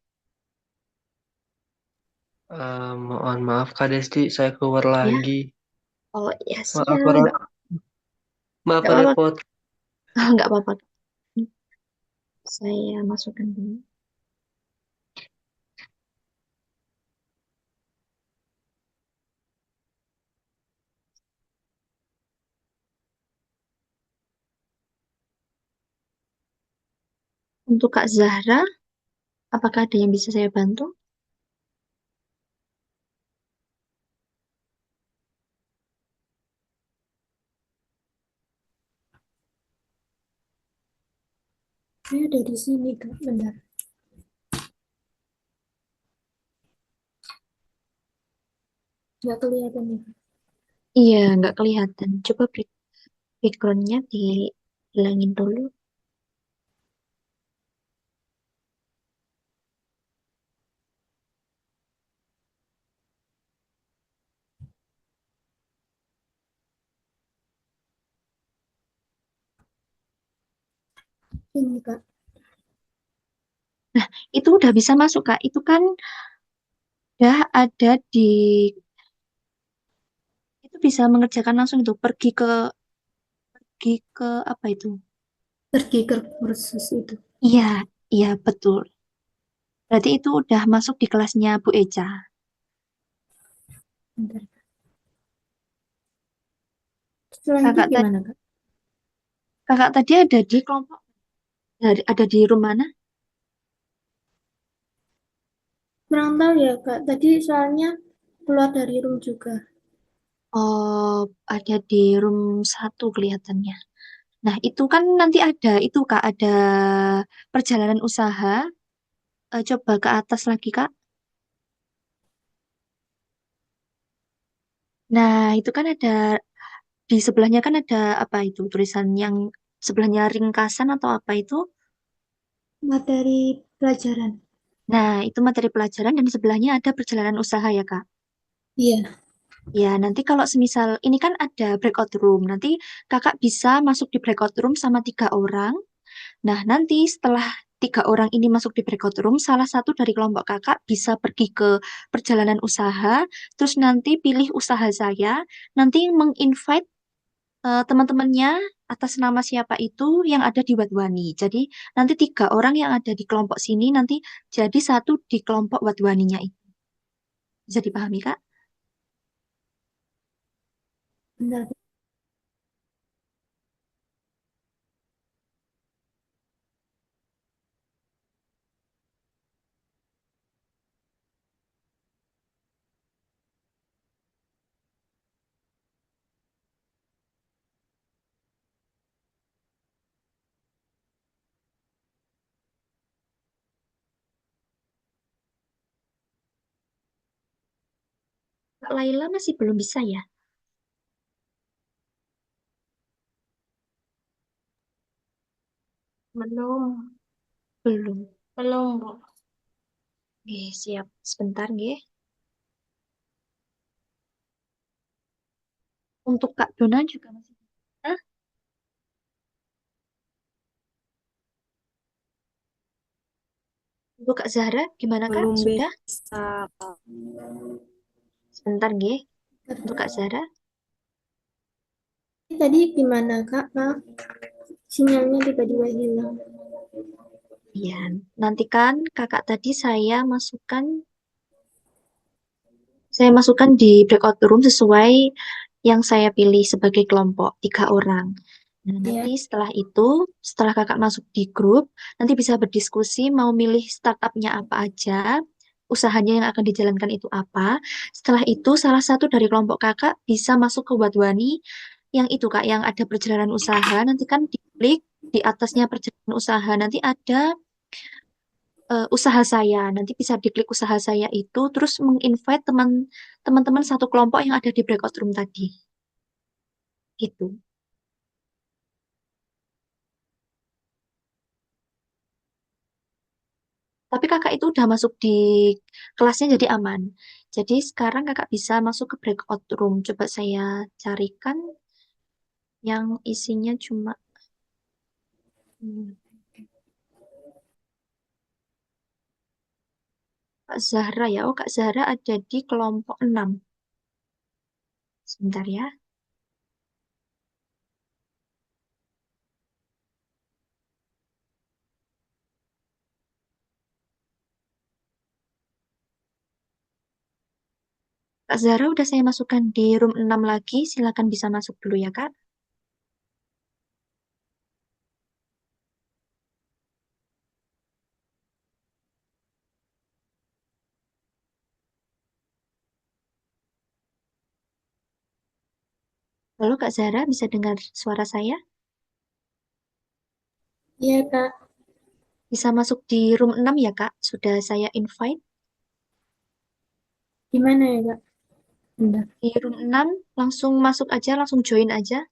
S10: Mohon maaf Kak Desti, saya keluar
S1: Ya.
S10: lagi.
S1: Oh ya
S10: Maaf,
S1: siap.
S10: maaf
S1: Nggak apa-apa.
S10: repot.
S1: Nggak apa-apa. Saya masukkan dulu. Untuk Kak Zahra, apakah ada yang bisa saya bantu?
S7: Saya ada di sini, Kak. Bentar. Nggak kelihatan ya.
S1: Iya, nggak kelihatan. Coba backgroundnya dihilangin dulu.
S7: Ini, Kak.
S1: Nah, itu udah bisa masuk, Kak. Itu kan udah ada itu bisa mengerjakan langsung itu. Pergi ke apa itu?
S7: Pergi ke kursus itu.
S1: Iya, iya betul. Berarti itu udah masuk di kelasnya Bu Eca.
S7: Bentar. Setelah itu
S1: Kakak tadi,
S7: gimana, Kak?
S1: kakak tadi ada di kelompok, ada di room mana?
S7: Kurang tahu ya, Kak. Tadi soalnya keluar dari room juga.
S1: Oh, ada di room 1 kelihatannya. Nah, itu kan nanti ada itu Kak, ada perjalanan usaha. Coba ke atas lagi Kak. Nah, itu kan ada di sebelahnya kan ada apa itu tulisan yang sebelahnya ringkasan atau apa itu?
S7: materi pelajaran.
S1: Nah, itu materi pelajaran dan sebelahnya ada perjalanan usaha ya, Kak.
S7: Iya.
S1: Ya, nanti kalau semisal ini kan ada breakout room, nanti kakak bisa masuk di breakout room sama 3 orang. Nah, nanti setelah 3 orang ini masuk di breakout room, salah satu dari kelompok kakak bisa pergi ke perjalanan usaha, terus nanti pilih usaha saya, nanti menginvite teman-temannya atas nama siapa itu yang ada di Wadwani. Jadi nanti 3 orang yang ada di kelompok sini nanti jadi satu di kelompok Wadwaninya itu. Bisa dipahami, Kak?
S7: Bentar.
S1: Kak Laila masih belum bisa ya?
S2: Belum,
S1: Belum.
S2: belum, Bu.
S1: Oke, siap. Sebentar, nggih. Untuk Kak Dona juga masih bisa. Untuk Kak Zahra, gimana Kak?
S6: Belum
S1: Sudah?
S6: bisa, Kak.
S1: Sebentar, nggih. Untuk Kak Zahra?
S7: Tadi gimana, Kak? Maaf, sinyalnya tiba-tiba hilang.
S1: Iya, nanti kan kakak tadi saya masukkan di breakout room sesuai yang saya pilih sebagai kelompok 3 orang. Nah,
S7: Ya.
S1: nanti setelah itu, setelah kakak masuk di grup, nanti bisa berdiskusi mau milih startupnya apa aja, usahanya yang akan dijalankan itu apa. Setelah itu, salah satu dari kelompok kakak bisa masuk ke Wadwani yang itu Kak, yang ada perjalanan usaha. Nanti kan diklik di atasnya perjalanan usaha, nanti ada usaha saya. Nanti bisa diklik usaha saya itu, terus menginvite teman-teman satu kelompok yang ada di breakout room tadi. Gitu. Tapi kakak itu udah masuk di kelasnya jadi aman. Jadi sekarang kakak bisa masuk ke breakout room. Coba saya carikan yang isinya cuma hmm, Kak Zahra ya. Oh, Kak Zahra ada di kelompok 6. Sebentar ya. Kak Zahra udah saya masukkan di room 6 lagi. Silakan bisa masuk dulu ya, Kak. Lalu Kak Zahra bisa dengar suara saya?
S7: Iya, Kak.
S1: Bisa masuk di room 6 ya, Kak? Sudah saya invite.
S7: Gimana ya, Kak? Bentar.
S1: Di room 6, langsung masuk aja, langsung join aja.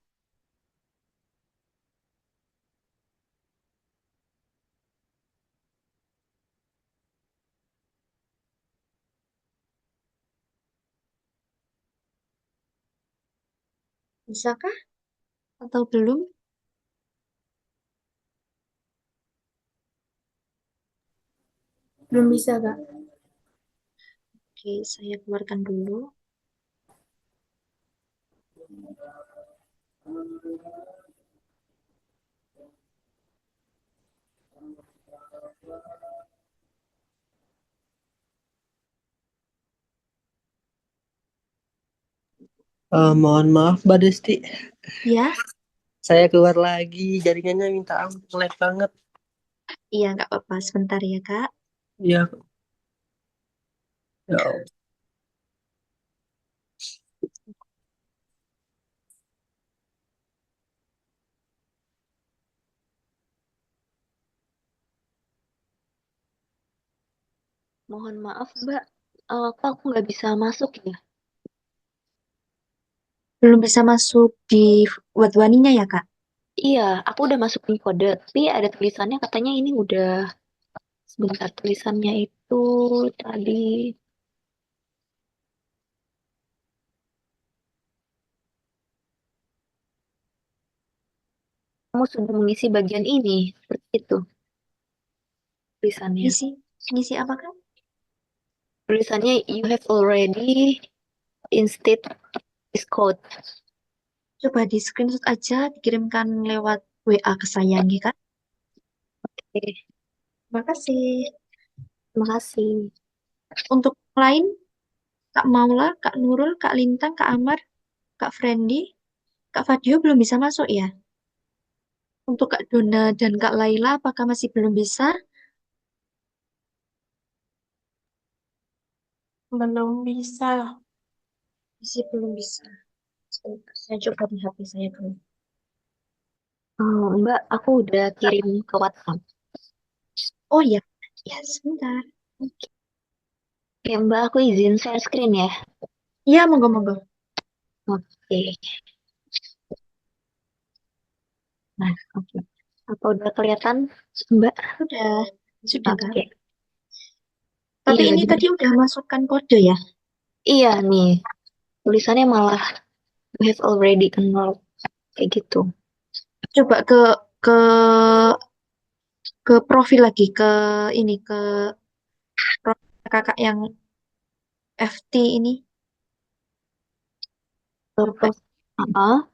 S1: Bisakah? Atau belum?
S7: Belum bisa, Kak.
S1: Oke, saya keluarkan dulu.
S10: Mohon maaf, Mbak Desti.
S1: Ya,
S10: Saya keluar lagi, jaringannya minta ampun, lag banget.
S1: iya nggak apa-apa. Sebentar ya, Kak.
S10: Ya, ya.
S8: Mohon maaf, Mbak. Kok aku nggak bisa masuk ya?
S1: Belum bisa masuk di Wadwaninya ya, Kak?
S8: Iya, aku udah masukin kode, tapi ada tulisannya katanya ini udah Sebentar, tulisannya itu tadi. Kamu sudah mengisi bagian ini, seperti itu tulisannya.
S1: Ngisi apa kan?
S8: Tulisannya you have already instead this code.
S1: Coba di screenshot aja, dikirimkan lewat WA ke saya, nggih, Kak.
S8: Oke,
S1: Terima kasih.
S8: terima kasih.
S1: Untuk yang lain, Kak Maula, Kak Nurul, Kak Lintang, Kak Amar, Kak Friendly, Kak Fadio belum bisa masuk ya? Untuk Kak Dona dan Kak Laila, apakah masih belum bisa?
S2: Belum bisa.
S1: Masih belum bisa. Sebentar, saya coba di HP saya dulu.
S8: Mbak, aku udah kirim ke WhatsApp.
S1: Oh iya, ya sebentar.
S8: Oke, Mbak, aku izin share screen ya.
S1: Iya, monggo-monggo.
S8: Oke. Nah, oke. Apa udah kelihatan, Mbak?
S1: Sudah Kak.
S8: Oke.
S1: Tapi
S8: Iya,
S1: ini tadi udah masukkan kode ya?
S8: Iya nih, tulisannya malah we have already enrolled kayak gitu.
S1: Coba ke profil lagi, ke ini, ke profil kakak yang FT ini. Coba.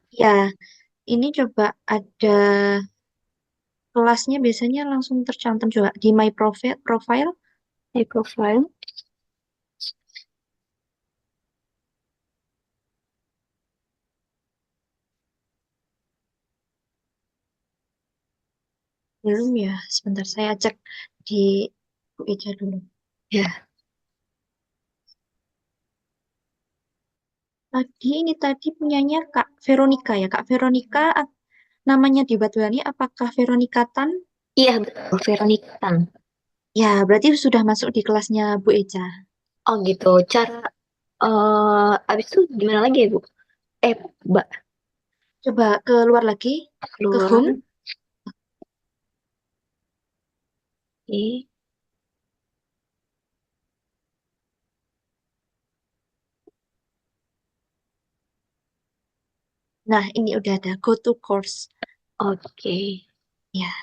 S1: Ya, ini coba ada kelasnya biasanya langsung tercantum coba di my profile.
S8: My profile.
S1: Belum ya, sebentar saya cek di Bu Eja dulu.
S8: Ya.
S1: Ini tadi punyanya Kak Veronica ya. Kak Veronica namanya di Batuani apakah Veronica Tan?
S8: Iya, betul, Veronica Tan.
S1: Ya, berarti sudah masuk di kelasnya Bu Eja.
S8: Oh gitu. Cara abis itu gimana lagi ya, Bu? Mbak.
S1: Coba keluar lagi, ke home.
S8: Oke.
S1: Nah, ini udah ada go to course.
S8: Oke.
S1: Ya.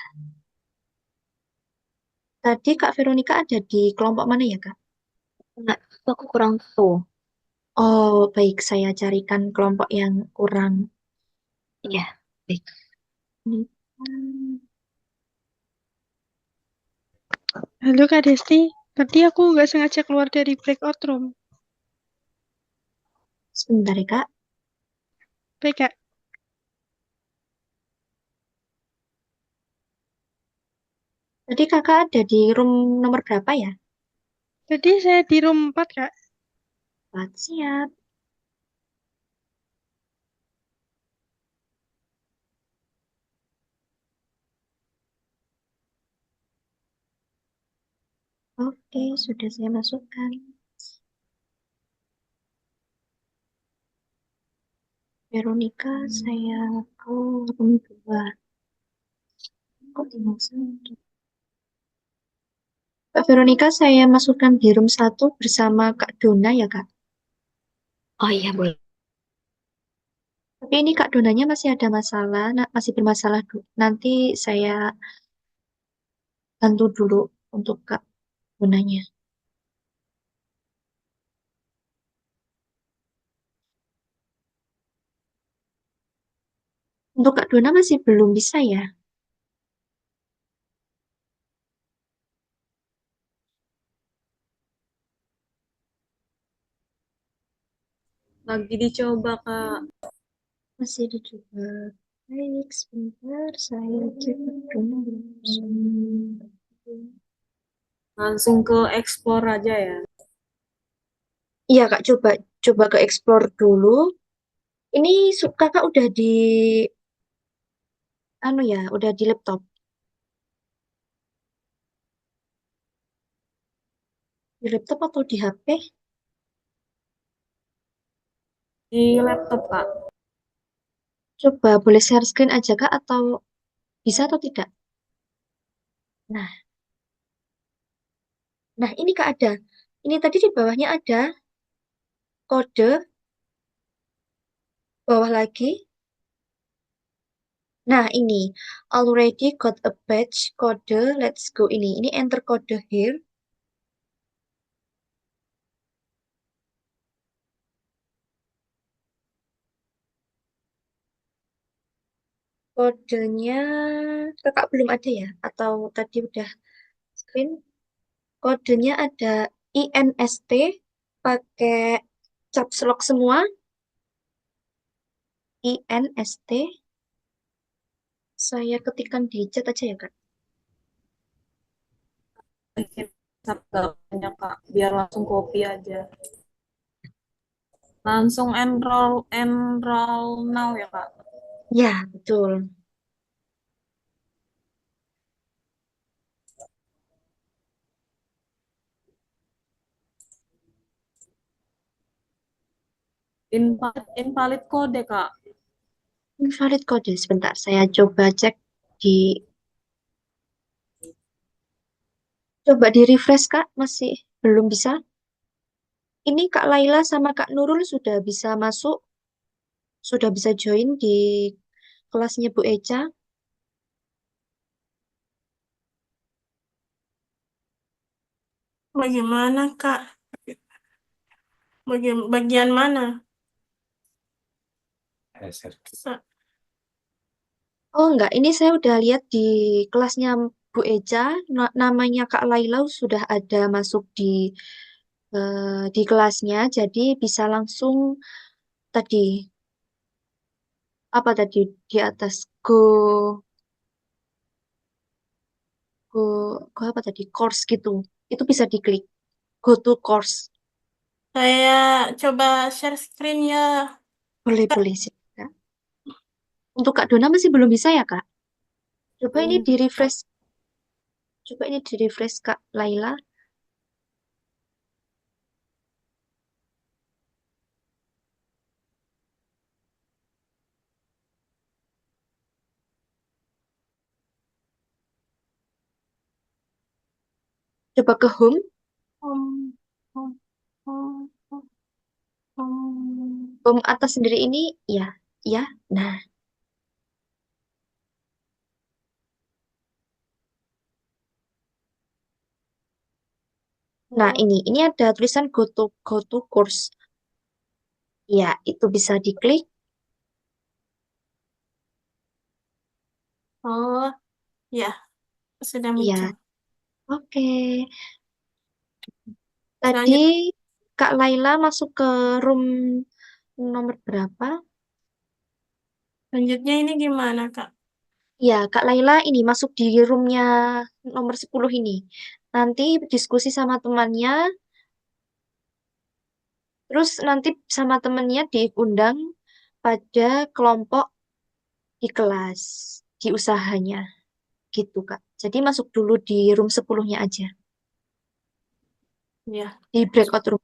S1: Tadi Kak Veronica ada di kelompok mana ya, Kak?
S8: Nah, itu aku kurang tahu.
S1: Oh, baik. Saya carikan kelompok yang kurang.
S8: Iya, baik.
S11: Halo Kak Desti, tadi aku nggak sengaja keluar dari breakout room.
S1: Sebentar ya, Kak.
S11: Baik Kak,
S1: Tadi Kakak ada di room nomor berapa ya?
S11: tadi saya di room 4 Kak.
S1: 4, siap. Oke, sudah saya masukkan. Veronica, saya ke room 2. Kok tinggal satu? Kak Veronica, saya masukkan di room 1 bersama Kak Dona ya, Kak?
S8: Oh iya, boleh.
S1: Tapi ini Kak Donanya masih ada masalah, masih bermasalah. Nanti saya bantu dulu untuk Kak Donanya. Untuk Kak Dona masih belum bisa ya?
S6: Lagi dicoba, Kak.
S1: Masih dicoba. Baik, sebentar. Saya cek Kak Dona belum bisa.
S6: Langsung ke explore aja ya.
S1: Iya Kak, coba ke explore dulu. Ini Kakak udah di udah di laptop. Di laptop atau di HP?
S6: Di laptop, Kak.
S1: Coba boleh share screen aja Kak atau bisa atau tidak? Nah, Nah, ini Kak ada. Ini tadi di bawahnya ada kode, bawah lagi. Nah, ini already got a badge kode. Let's go ini. Ini enter kode here. Kodenya Kakak belum ada ya? Atau tadi udah screen? Kodenya ada INST pakai caps lock semua. INST. Saya ketikkan di chat aja ya, Kak.
S6: Gak banyak Kak, biar langsung copy aja. Langsung enroll now ya Kak.
S1: Ya, betul.
S6: Invalid kode Kak.
S1: Invalid kode. Sebentar, saya coba cek di... Coba di refresh, Kak. Masih belum bisa. Ini Kak Laila sama Kak Nurul sudah bisa masuk. Sudah bisa join di kelasnya Bu Eca.
S2: Bagaimana, Kak? Bagian mana? Sa-
S1: Oh enggak, ini saya udah lihat di kelasnya Bu Eca, namanya Kak Laila sudah ada masuk di kelasnya, jadi bisa langsung tadi apa tadi di atas go go apa tadi course gitu, itu bisa diklik go to course.
S2: Saya coba share screen ya.
S1: Boleh boleh sih Kak. Untuk Kak Dona masih belum bisa ya Kak? Coba ini di refresh, coba ini di refresh Kak Laila. Coba ke home.
S2: Um, um, um,
S1: Home atas sendiri ini ya, ya. Nah, nah ini ada tulisan go to course. Ya, itu bisa diklik.
S2: Oh, ya, sudah muncul.
S1: Ya, oke. Tadi
S2: Selanjut,
S1: Kak Laila masuk ke room nomor berapa?
S2: selanjutnya ini gimana, Kak?
S1: Ya, Kak Laila ini masuk di roomnya nomor 10 ini. Nanti diskusi sama temannya, terus nanti sama temannya diundang pada kelompok di kelas, di usahanya. Gitu, Kak. Jadi masuk dulu di room 10-nya aja,
S2: Ya,
S1: di breakout room.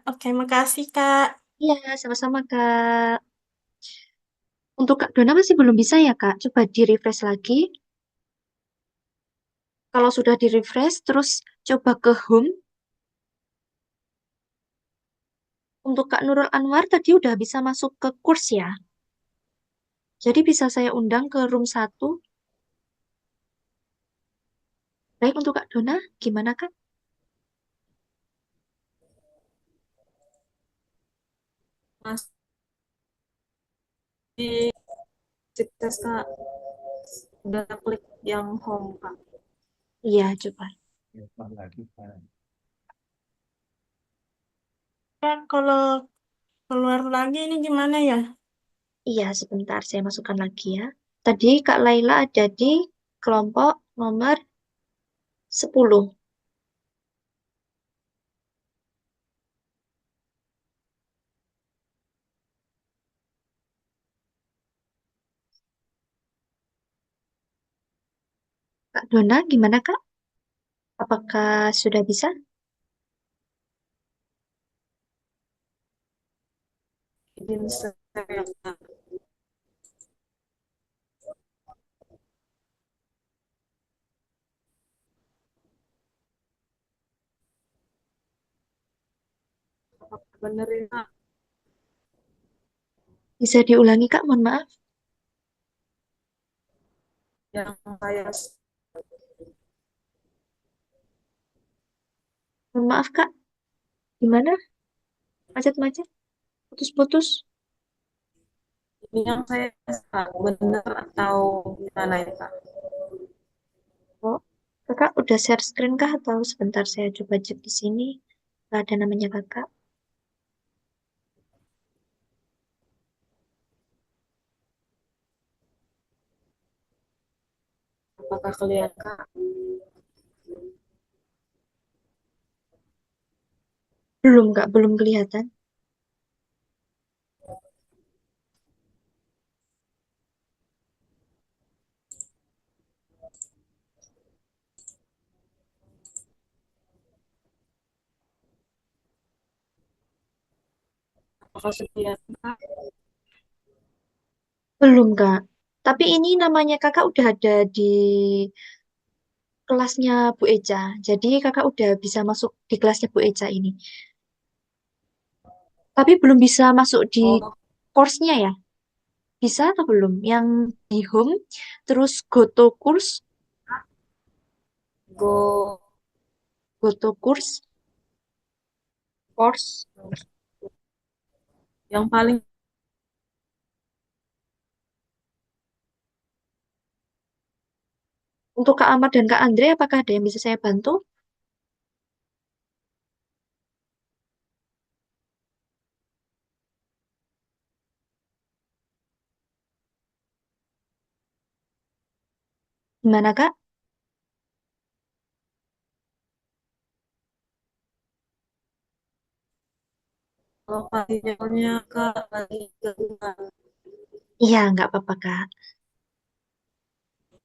S2: oke, makasih, Kak.
S1: Iya, sama-sama, Kak. Untuk Kak Dona masih belum bisa ya, Kak? Coba di-refresh lagi. Kalau sudah di-refresh, terus coba ke home. Untuk Kak Nurul Anwar tadi udah bisa masuk ke kurs ya. Jadi bisa saya undang ke room 1. Baik, untuk Kak Dona, gimana, Kak?
S6: Masih sukses Kak. Udah klik yang home Kak.
S1: Iya, coba.
S2: Kak, kalau keluar lagi ini gimana ya?
S1: Iya, sebentar saya masukkan lagi ya. Tadi Kak Laila ada di kelompok nomor 10. Kak Dona, gimana, Kak? Apakah sudah bisa?
S6: Izin share Kak. Benerin Kak,
S1: Bisa diulangi, Kak? Mohon maaf.
S6: yang saya
S1: Mohon maaf, Kak. Gimana? Macet-macet? Putus-putus?
S6: ini yang saya Kak, bener atau gimana ya Kak?
S1: Oh, Kakak udah share screen kah? Atau sebentar saya coba cek di sini. Nggak ada namanya Kakak.
S6: Apakah kelihatan Kak?
S1: Belum, Kak. Belum kelihatan.
S6: Apakah sudah kelihatan Kak?
S1: Belum, Kak. Tapi ini namanya Kakak udah ada di kelasnya Bu Eca. Jadi Kakak udah bisa masuk di kelasnya Bu Eca ini. Tapi belum bisa masuk di
S6: Oh,
S1: course-nya ya? Bisa atau belum? Yang di home, terus go to
S6: go
S1: course.
S6: yang paling
S1: Untuk Kak Ahmad dan Kak Andre, apakah ada yang bisa saya bantu? Gimana, Kak?
S6: lokasi sinyalnya Kak lagi gabungan.
S1: Iya, nggak apa-apa, Kak.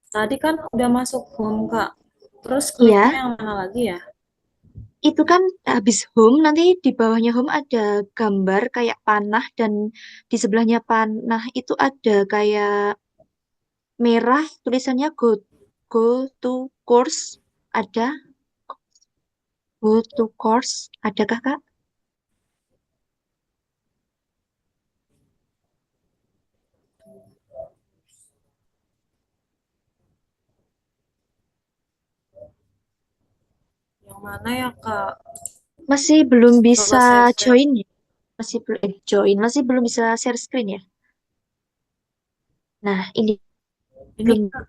S6: Tadi kan udah masuk home Kak. Terus kliknya
S1: Iya,
S6: yang mana lagi ya?
S1: itu kan habis home, nanti di bawahnya home ada gambar kayak panah, dan di sebelahnya panah itu ada kayak merah, tulisannya go to course. Ada go to course. Adakah, Kak?
S6: Yang mana ya Kak?
S1: Masih belum
S6: Coba
S1: bisa
S6: saya share.
S1: join ya? Masih belum join, masih belum bisa share screen ya? Nah, ini
S6: Ini
S1: belum.
S6: Kak,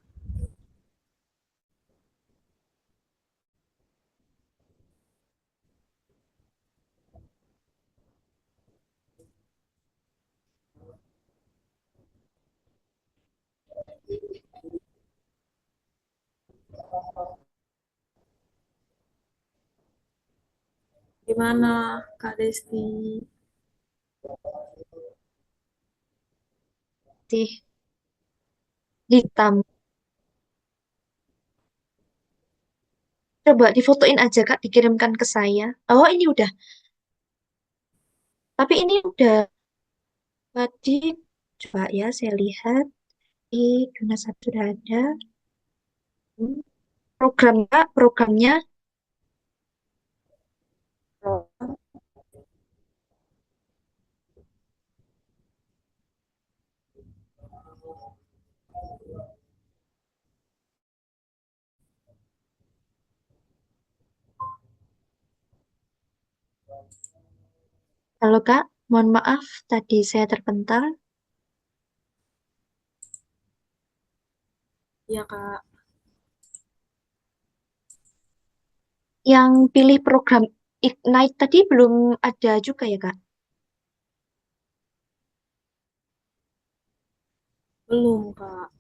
S6: gimana Kak Desti?
S1: Masih hitam. Coba difotoin aja, Kak, dikirimkan ke saya. Oh, ini udah. Tapi ini udah tadi. Coba ya, saya lihat. Juna satu sudah ada. Hmm, Program, Kak, programnya. Halo, Kak. Mohon maaf, tadi saya terpental.
S6: Iya Kak,
S1: Yang pilih program Ignite tadi belum ada juga ya, Kak?
S6: belum Kak.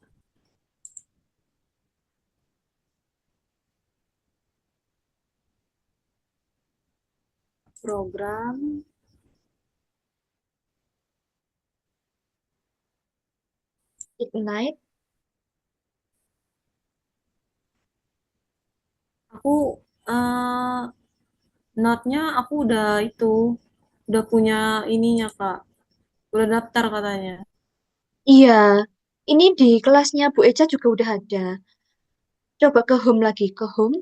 S6: Program,
S1: Ignite.
S6: aku eh note-nya aku udah itu, udah punya ininya Kak. Udah daftar katanya.
S1: Iya, ini di kelasnya Bu Eca juga udah ada. Coba ke home lagi, ke home.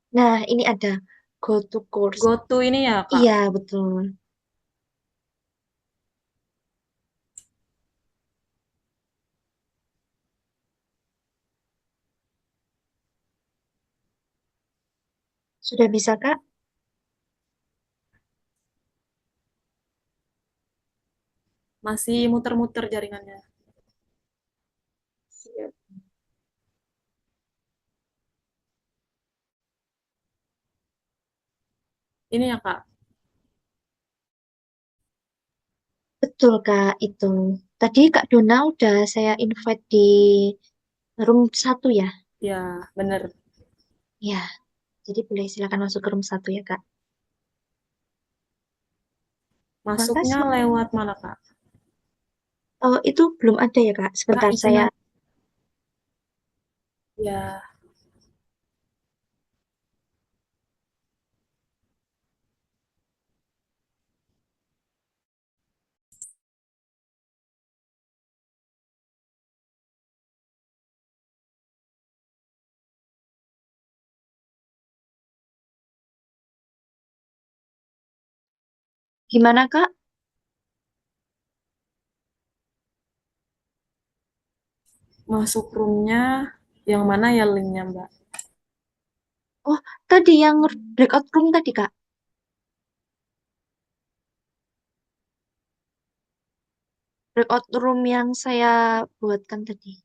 S1: Nah, ini ada go to course.
S6: Go to ini ya, Kak?
S1: Iya, betul. Sudah bisa, Kak?
S6: Masih muter-muter jaringannya.
S1: Siap.
S6: Ini ya, Kak?
S1: Betul, Kak, itu. Tadi Kak Dona udah saya invite di room 1 ya?
S6: Ya, bener.
S1: Ya, jadi boleh silakan masuk ke room 1 ya, Kak.
S6: Masuknya
S1: Makasih.
S6: lewat mana, Kak?
S1: Oh, itu belum ada ya, Kak? Sebentar,
S6: Kak,
S1: saya...
S6: Ya,
S1: Gimana, Kak?
S6: masuk roomnya yang mana ya linknya, Mbak?
S1: Oh, tadi yang breakout room tadi, Kak. Breakout room yang saya buatkan tadi.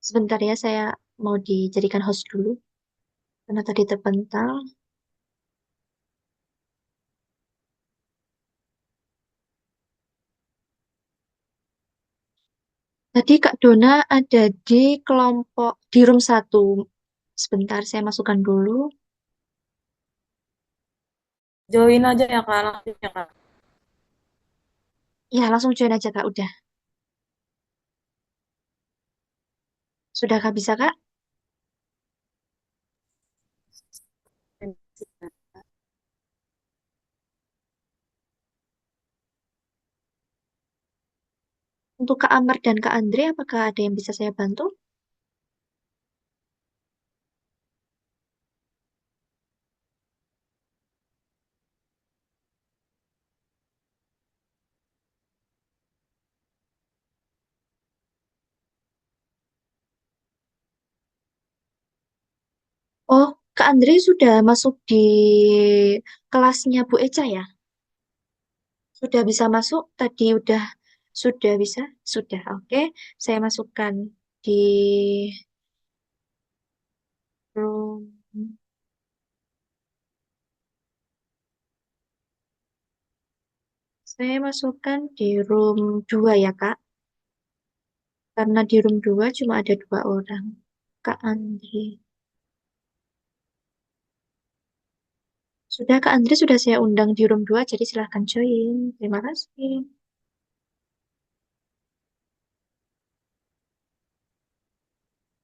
S1: Sebentar ya, saya mau dijadikan host dulu. Karena tadi terpental. Tadi Kak Dona ada di kelompok, di room 1. Sebentar, saya masukkan dulu.
S6: Join aja ya, Kak, langsung ya, Kak.
S1: Ya, langsung join aja, Kak. Udah. Sudah Kak, bisa, Kak? Untuk Kak Amar dan Kak Andre, apakah ada yang bisa saya bantu? Oh, Kak Andre sudah masuk di kelasnya Bu Eca ya? Sudah bisa masuk? Tadi sudah bisa? Sudah, oke. Saya masukkan di room. Saya masukkan di room 2 ya, Kak. Karena di room 2 cuma ada 2 orang. Kak Andre. Sudah, Kak Andre sudah saya undang di room 2, jadi silahkan join. Terima kasih.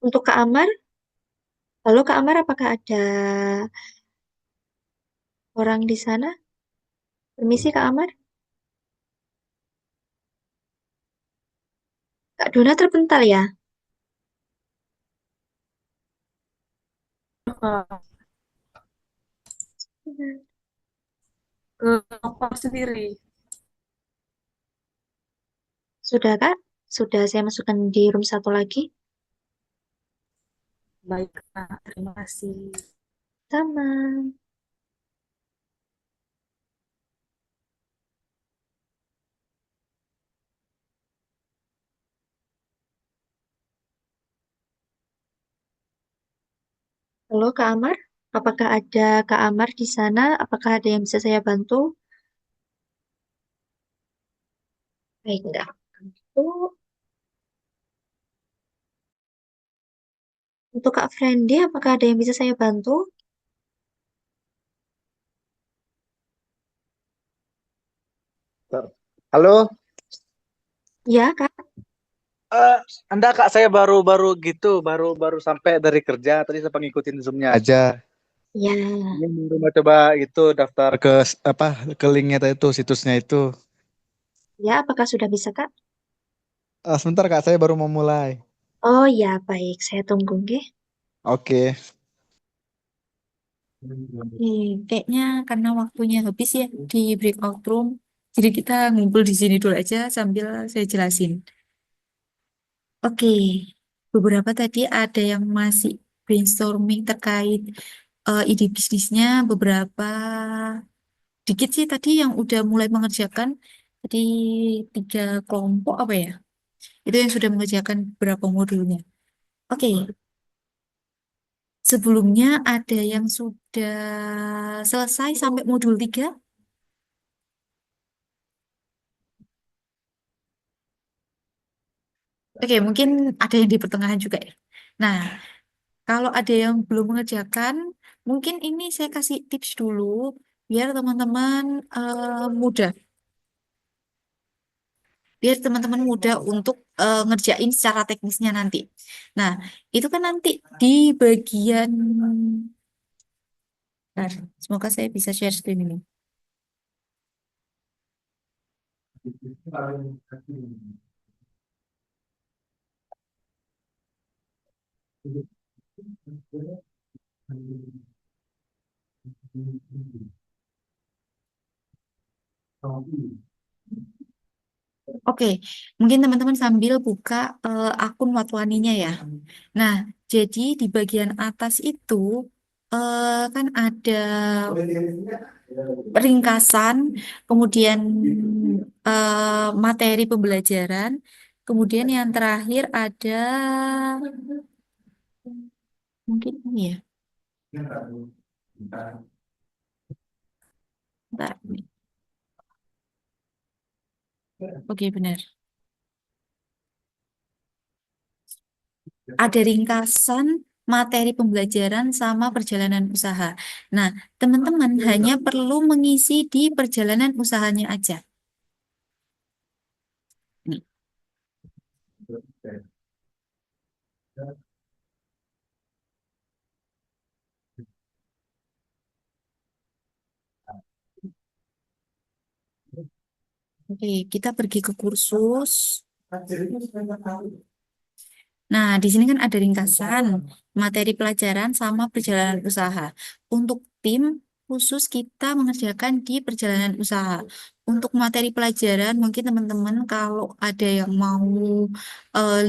S1: Untuk Kak Amar, halo Kak Amar, apakah ada orang di sana? Permisi Kak Amar. Kak Dona terpental ya?
S6: Kak, ke laptop sendiri.
S1: Sudah Kak? Sudah saya masukkan di room 1 lagi.
S6: Baik, Kak. Terima kasih.
S1: Sama. Halo Kak Amar, apakah ada Kak Amar di sana? Apakah ada yang bisa saya bantu? Baik, enggak. Untuk Kak Friendly, apakah ada yang bisa saya bantu?
S12: Halo,
S1: Ya, Kak.
S12: Anda Kak, saya baru baru sampai dari kerja. Tadi saya ngikutin Zoom-nya aja.
S1: Ya.
S12: Ini baru mau coba itu daftar ke apa ke linknya tadi itu situsnya itu.
S1: Ya, apakah sudah bisa, Kak?
S12: Sebentar Kak, saya baru mau mulai.
S1: Oh ya, baik. Saya tunggu, nggih.
S12: Oke.
S3: Oke, kayaknya karena waktunya habis ya di breakout room, jadi kita ngumpul di sini dulu aja sambil saya jelasin. Oke, beberapa tadi ada yang masih brainstorming terkait ide bisnisnya, beberapa dikit sih tadi yang udah mulai mengerjakan. Tadi 3 kelompok apa ya? Itu yang sudah mengerjakan beberapa modulnya. Oke, sebelumnya ada yang sudah selesai sampai modul 3. Oke, mungkin ada yang di pertengahan juga ya. Nah, kalau ada yang belum mengerjakan, mungkin ini saya kasih tips dulu biar teman-teman mudah. Biar teman-teman mudah untuk ngerjain secara teknisnya nanti. Nah, itu kan nanti di bagian. Bentar, semoga saya bisa share screen ini. Oke, mungkin teman-teman sambil buka akun Watwaninya ya. Nah, jadi di bagian atas itu kan ada ringkasan, kemudian materi pembelajaran, kemudian yang terakhir ada mungkin ini ya. Bentar, nih. Oke, benar. Ada ringkasan materi pembelajaran sama perjalanan usaha. Nah, teman-teman hanya perlu mengisi di perjalanan usahanya aja. Nih. Oke, kita pergi ke kursus. Nah, di sini kan ada ringkasan materi pelajaran sama perjalanan usaha. Untuk tim khusus kita mengerjakan di perjalanan usaha. Untuk materi pelajaran, mungkin teman-teman kalau ada yang mau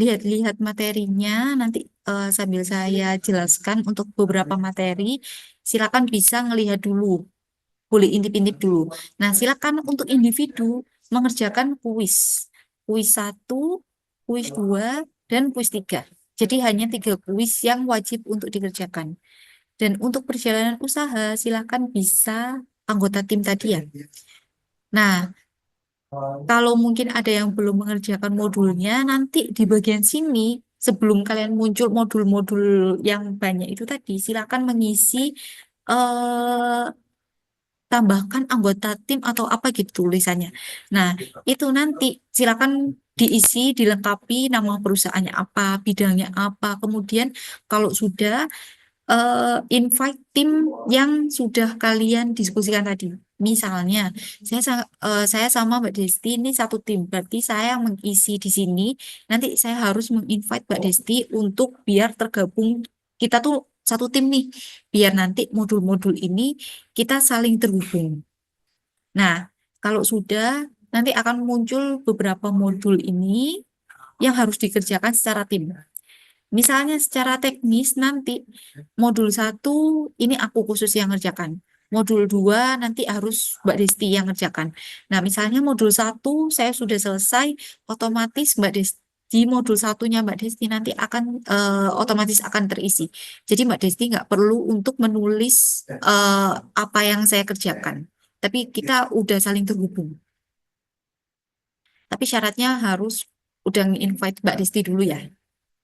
S3: lihat-lihat materinya, nanti sambil saya jelaskan untuk beberapa materi, silakan bisa ngelihat dulu. Boleh intip-intip dulu. Nah, silakan untuk individu mengerjakan kuis. Kuis 1, kuis 2, dan kuis 3. Jadi hanya 3 kuis yang wajib untuk dikerjakan. Dan untuk perjalanan usaha, silakan bisa anggota tim tadi ya. Nah, kalau mungkin ada yang belum mengerjakan modulnya, nanti di bagian sini, sebelum kalian muncul modul-modul yang banyak itu tadi, silakan mengisi eh, tambahkan anggota tim atau apa gitu tulisannya. Nah, itu nanti silakan diisi, dilengkapi nama perusahaannya apa, bidangnya apa. Kemudian kalau sudah invite tim yang sudah kalian diskusikan tadi. Misalnya, saya sama Mbak Desti ini satu tim, berarti saya mengisi di sini. Nanti saya harus menginvite Mbak Desti untuk biar tergabung. Kita tuh satu tim nih, biar nanti modul-modul ini kita saling terhubung. Nah, kalau sudah, nanti akan muncul beberapa modul ini yang harus dikerjakan secara tim. Misalnya secara teknis nanti modul 1 ini aku khusus yang ngerjakan. Modul 2 nanti harus Mbak Desti yang ngerjakan. Nah, misalnya modul 1 saya sudah selesai, otomatis Mbak Desti di modul satunya Mbak Desti nanti akan otomatis akan terisi. Jadi Mbak Desti nggak perlu untuk menulis apa yang saya kerjakan. Tapi kita udah saling terhubung. Tapi syaratnya harus udah nge-invite Mbak Desti dulu ya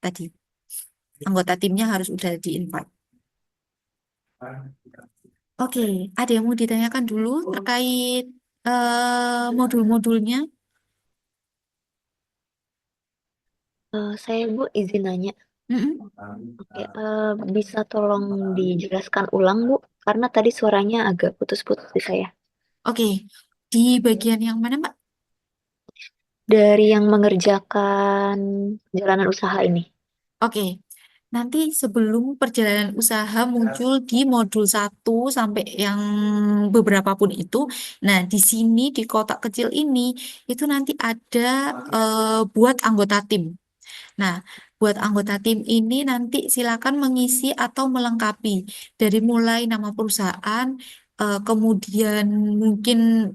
S3: tadi. Anggota timnya harus udah di-invite. Oke, ada yang mau ditanyakan dulu terkait modul-modulnya?
S8: Saya Bu izin nanya.
S3: Mm-mm.
S8: Oke, bisa tolong dijelaskan ulang Bu? Karena tadi suaranya agak putus-putus di saya.
S3: Oke, di bagian yang mana, Mbak?
S8: Dari yang mengerjakan jalanan usaha ini.
S3: Oke, Nanti sebelum perjalanan usaha muncul di modul 1 sampai yang beberapa pun itu. Nah, di sini di kotak kecil ini itu nanti ada buat anggota tim. Nah, buat anggota tim ini nanti silakan mengisi atau melengkapi dari mulai nama perusahaan, kemudian mungkin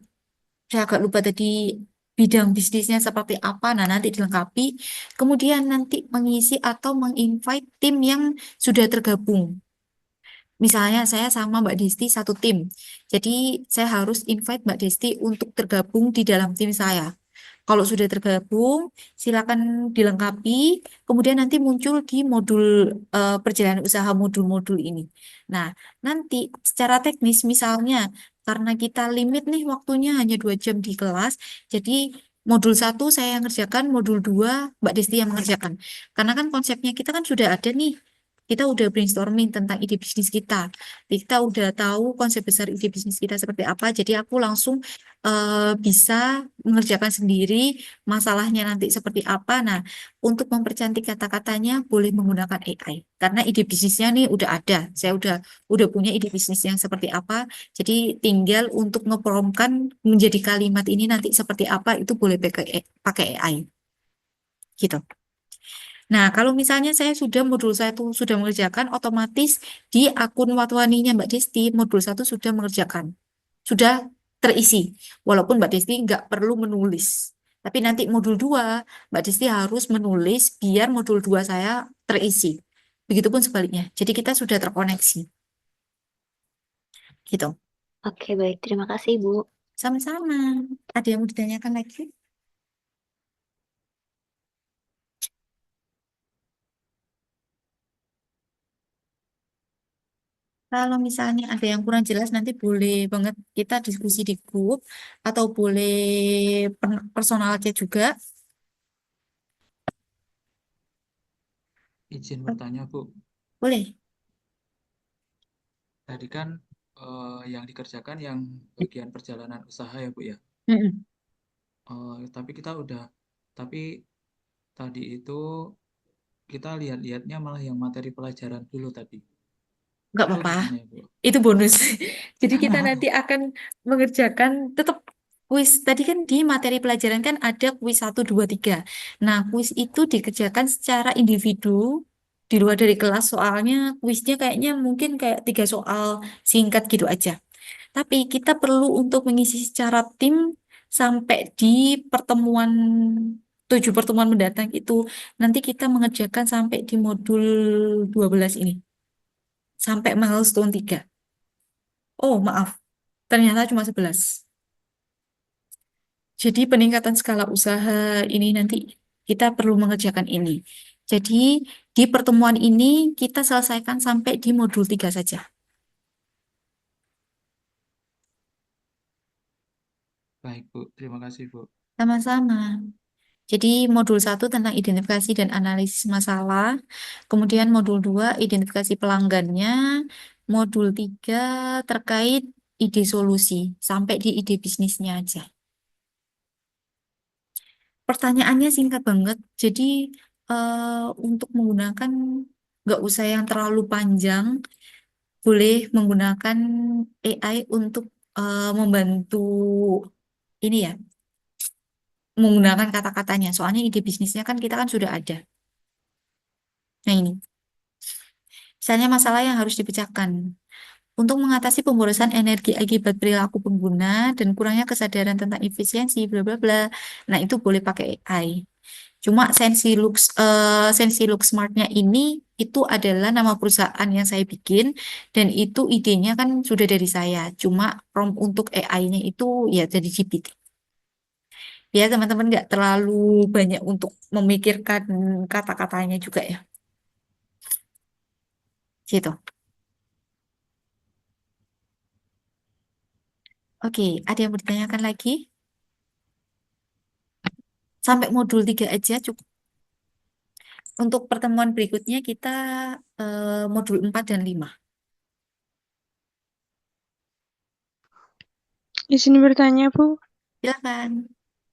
S3: saya agak lupa tadi bidang bisnisnya seperti apa. Nah, nanti dilengkapi. Kemudian nanti mengisi atau menginvite tim yang sudah tergabung. Misalnya saya sama Mbak Desti satu tim. Jadi saya harus invite Mbak Desti untuk tergabung di dalam tim saya. Kalau sudah tergabung, silakan dilengkapi. Kemudian nanti muncul di modul perjalanan usaha modul-modul ini. Nah, nanti secara teknis misalnya karena kita limit nih waktunya hanya 2 jam di kelas, jadi modul 1 saya yang ngerjakan, modul 2 Mbak Desti yang mengerjakan. Karena kan konsepnya kita kan sudah ada nih. Kita udah brainstorming tentang ide bisnis kita. Kita udah tahu konsep besar ide bisnis kita seperti apa. Jadi aku langsung bisa mengerjakan sendiri masalahnya nanti seperti apa. Nah, untuk mempercantik kata-katanya boleh menggunakan AI karena ide bisnisnya nih udah ada. Saya udah punya ide bisnis yang seperti apa. Jadi tinggal untuk ngepromkan menjadi kalimat ini nanti seperti apa itu boleh pakai AI gitu. Nah, kalau misalnya saya sudah modul 1 sudah mengerjakan, otomatis di akun Watwaninya Mbak Desti, modul 1 sudah mengerjakan. Sudah terisi. Walaupun Mbak Desti nggak perlu menulis. Tapi nanti modul 2, Mbak Desti harus menulis biar modul 2 saya terisi. Begitupun sebaliknya. Jadi kita sudah terkoneksi. Gitu.
S8: Oke, baik. Terima kasih, Bu.
S3: Sama-sama. Ada yang mau ditanyakan lagi? Kalau misalnya ada yang kurang jelas, nanti boleh banget kita diskusi di grup atau boleh personal chat juga.
S4: Izin bertanya, Bu.
S3: Boleh.
S4: Tadi kan yang dikerjakan yang bagian perjalanan usaha ya, Bu ya.
S3: Mm-mm.
S4: Tapi tadi itu kita lihat-lihatnya malah yang materi pelajaran dulu tadi.
S3: Nggak
S4: Itu
S3: apa-apa.
S4: gimana ya, Bu?
S3: Itu bonus. Jadi kita nanti akan mengerjakan tetap kuis. Tadi kan di materi pelajaran kan ada kuis 1, 2, 3. Nah, kuis itu dikerjakan secara individu di luar dari kelas. Soalnya kuisnya kayaknya mungkin kayak 3 soal singkat gitu aja. Tapi kita perlu untuk mengisi secara tim sampai di pertemuan 7 pertemuan mendatang itu. Nanti kita mengerjakan sampai di modul 12 ini. Sampai milestone 3. Oh, maaf. Ternyata cuma 11. Jadi peningkatan skala usaha ini nanti kita perlu mengerjakan ini. Jadi di pertemuan ini kita selesaikan sampai di modul 3 saja.
S4: Baik, Bu. Terima kasih, Bu.
S3: Sama-sama. Jadi modul 1 tentang identifikasi dan analisis masalah. Kemudian modul 2 identifikasi pelanggannya. Modul 3 terkait ide solusi. Sampai di ide bisnisnya aja. Pertanyaannya singkat banget. Jadi untuk menggunakan nggak usah yang terlalu panjang, boleh menggunakan AI untuk membantu ini ya, menggunakan kata-katanya. Soalnya ide bisnisnya kan kita kan sudah ada. Nah ini, misalnya masalah yang harus dipecahkan. Untuk mengatasi pemborosan energi akibat perilaku pengguna dan kurangnya kesadaran tentang efisiensi, bla bla bla. Nah itu boleh pakai AI. Cuma Sensi Lux Smartnya ini itu adalah nama perusahaan yang saya bikin dan itu idenya kan sudah dari saya. Cuma prompt untuk AI-nya itu ya dari GPT. Ya teman-teman nggak terlalu banyak untuk memikirkan kata-katanya juga ya. Gitu. Oke, ada yang mau ditanyakan lagi? Sampai modul 3 aja cukup. Untuk pertemuan berikutnya kita modul 4 dan 5.
S11: Izin bertanya, Bu.
S3: Silakan.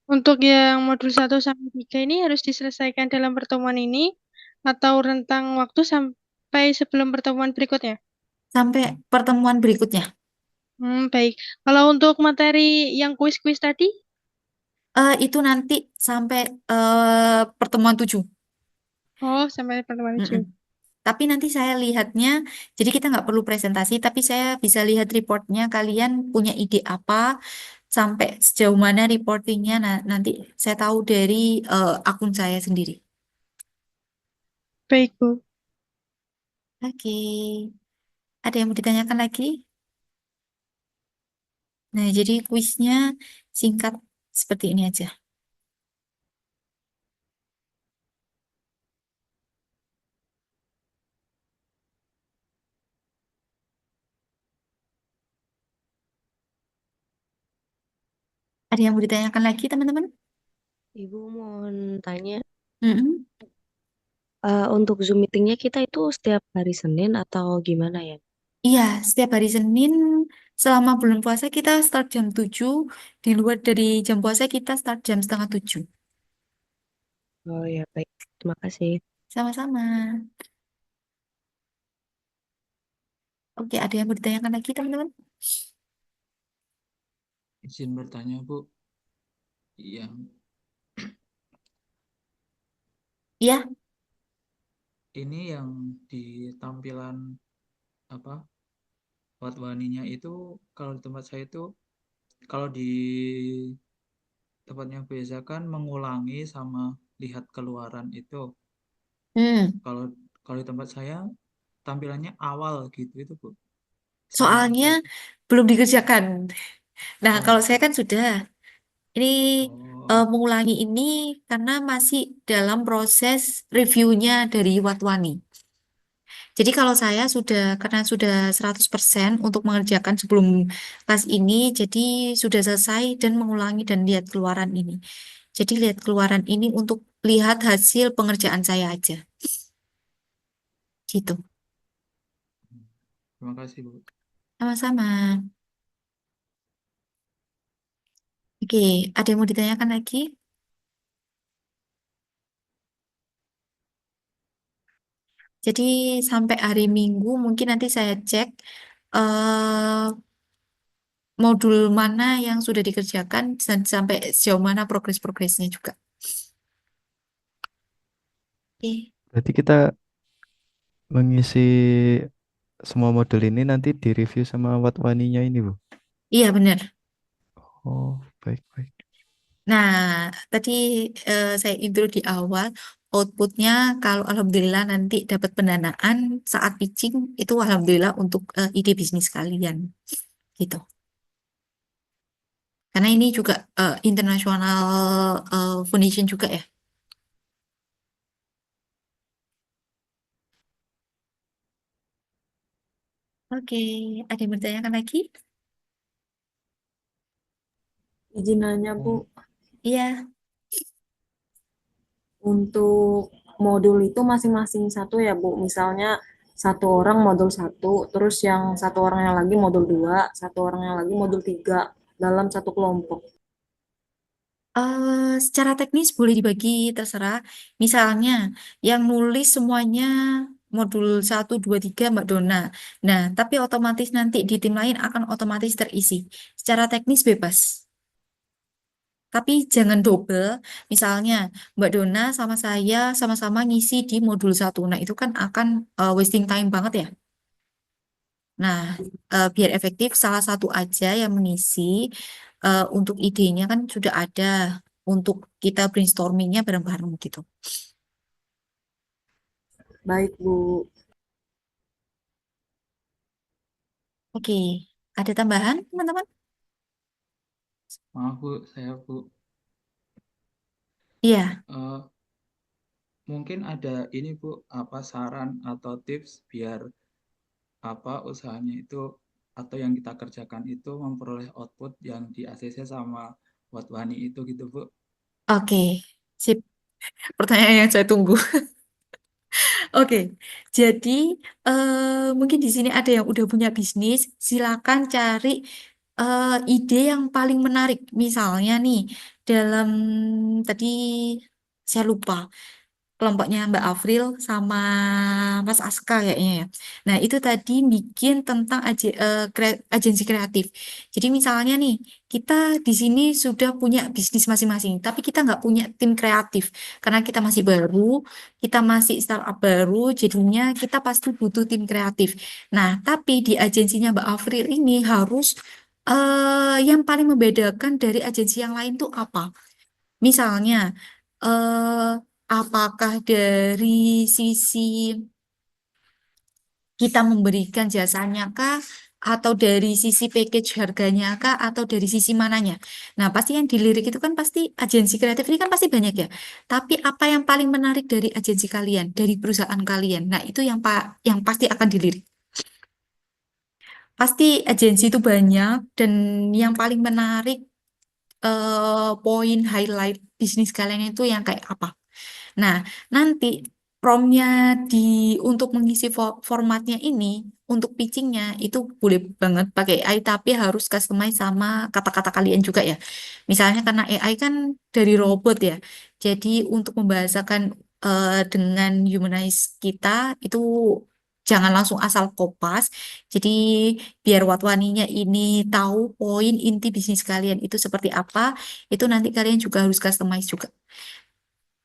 S11: Untuk yang modul 1 sampai 3 ini harus diselesaikan dalam pertemuan ini atau rentang waktu sampai sebelum pertemuan berikutnya?
S3: Sampai pertemuan berikutnya.
S11: Baik. Kalau untuk materi yang kuis-kuis tadi,
S3: Itu nanti sampai pertemuan 7.
S11: sampai pertemuan
S3: Mm-mm.
S11: 7.
S3: Tapi nanti saya lihatnya, jadi kita nggak perlu presentasi, tapi saya bisa lihat reportnya. Kalian punya ide apa, sampai sejauh mana reportingnya. Nah, nanti saya tahu dari akun saya sendiri.
S11: Baik, Bu.
S3: Oke, ada yang mau ditanyakan lagi? Nah, jadi kuisnya singkat seperti ini aja. Ada yang mau ditanyakan lagi, teman-teman?
S13: Ibu mau tanya,
S3: Mm-mm.
S13: untuk Zoom meetingnya kita itu setiap hari Senin atau gimana ya?
S3: Iya, setiap hari Senin selama bulan puasa kita start jam 7. Di luar dari jam puasa kita start jam setengah 7.
S13: Oh ya, baik. Terima kasih.
S3: Sama-sama. Oke, ada yang mau ditanyakan lagi, teman-teman?
S4: Izin bertanya, Bu. Yang
S3: Iya,
S4: ini yang di tampilan apa Watwaninya itu, kalau di tempat saya itu, kalau di tempat yang biasa kan mengulangi sama lihat keluaran itu.
S3: hmm.
S4: Kalau kalau di tempat saya tampilannya awal gitu itu, Bu. Sama
S3: Soalnya
S4: itu.
S3: belum dikerjakan. Nah,
S4: Oh,
S3: kalau saya kan sudah. Ini
S4: oh,
S3: mengulangi ini karena masih dalam proses reviewnya dari Watwani. Jadi kalau saya sudah, karena sudah 100% untuk mengerjakan sebelum kelas ini, jadi sudah selesai dan mengulangi dan lihat keluaran ini. Jadi lihat keluaran ini untuk lihat hasil pengerjaan saya aja. Gitu.
S4: terima kasih, Bu.
S3: Sama-sama. Oke, ada yang mau ditanyakan lagi? Jadi sampai hari Minggu mungkin nanti saya cek eh, modul mana yang sudah dikerjakan dan sampai sejauh mana progres-progresnya juga. Oke.
S5: Berarti kita mengisi semua modul ini nanti direview sama Watwaninya ini, Bu.
S3: Iya benar.
S5: Oh, baik-baik.
S3: Nah, tadi saya intro di awal, outputnya kalau alhamdulillah nanti dapat pendanaan saat pitching, itu alhamdulillah untuk ide bisnis kalian. Gitu. Karena ini juga international foundation juga ya. Oke, ada yang bertanyakan lagi?
S6: Izin nanya, Bu.
S3: Iya.
S6: Untuk modul itu masing-masing satu ya, Bu. Misalnya satu orang modul 1, terus yang satu orang yang lagi modul 2, satu orang yang lagi modul 3 dalam satu kelompok.
S3: Secara teknis boleh dibagi terserah. Misalnya, yang nulis semuanya modul 1, 2, 3 Mbak Dona. Nah, tapi otomatis nanti di tim lain akan otomatis terisi. Secara teknis bebas. Tapi jangan double. Misalnya, Mbak Dona sama saya sama-sama ngisi di modul 1. Nah, itu kan akan wasting time banget ya. Nah, biar efektif, salah satu aja yang mengisi untuk idenya kan sudah ada untuk kita brainstormingnya bareng-bareng gitu.
S6: Baik, Bu.
S3: Oke, ada tambahan teman-teman?
S4: Maaf, Bu, saya, Bu.
S3: Iya,
S4: Eh, mungkin ada ini, Bu, apa saran atau tips biar apa usahanya itu atau yang kita kerjakan itu memperoleh output yang di ACC sama Watwani itu gitu, Bu.
S3: oke, sip. Pertanyaan yang saya tunggu. Oke, jadi mungkin di sini ada yang udah punya bisnis, silakan cari ide yang paling menarik. Misalnya nih, dalam tadi saya lupa. kelompoknya Mbak Afril sama Mas Aska kayaknya ya. Nah, itu tadi bikin tentang agensi kreatif. Jadi misalnya nih, kita di sini sudah punya bisnis masing-masing, tapi kita nggak punya tim kreatif. Karena kita masih baru, kita masih startup baru, jadinya kita pasti butuh tim kreatif. Nah, tapi di agensinya Mbak Afril ini harus yang paling membedakan dari agensi yang lain tuh apa? Misalnya, eh, apakah dari sisi kita memberikan jasanya kah, atau dari sisi package harganya kah, atau dari sisi mananya? Nah, pasti yang dilirik itu kan pasti agensi kreatif ini kan pasti banyak ya. Tapi apa yang paling menarik dari agensi kalian, dari perusahaan kalian? Nah, itu yang pasti akan dilirik. Pasti agensi itu banyak dan yang paling menarik poin highlight bisnis kalian itu yang kayak apa. Nah, nanti promnya di untuk mengisi formatnya ini untuk pitchingnya itu boleh banget pakai AI tapi harus customize sama kata-kata kalian juga ya. Misalnya karena AI kan dari robot ya. Jadi untuk membahasakan dengan humanize kita itu jangan langsung asal kopas. Jadi biar Watwaninya ini tahu poin inti bisnis kalian itu seperti apa, itu nanti kalian juga harus customize juga.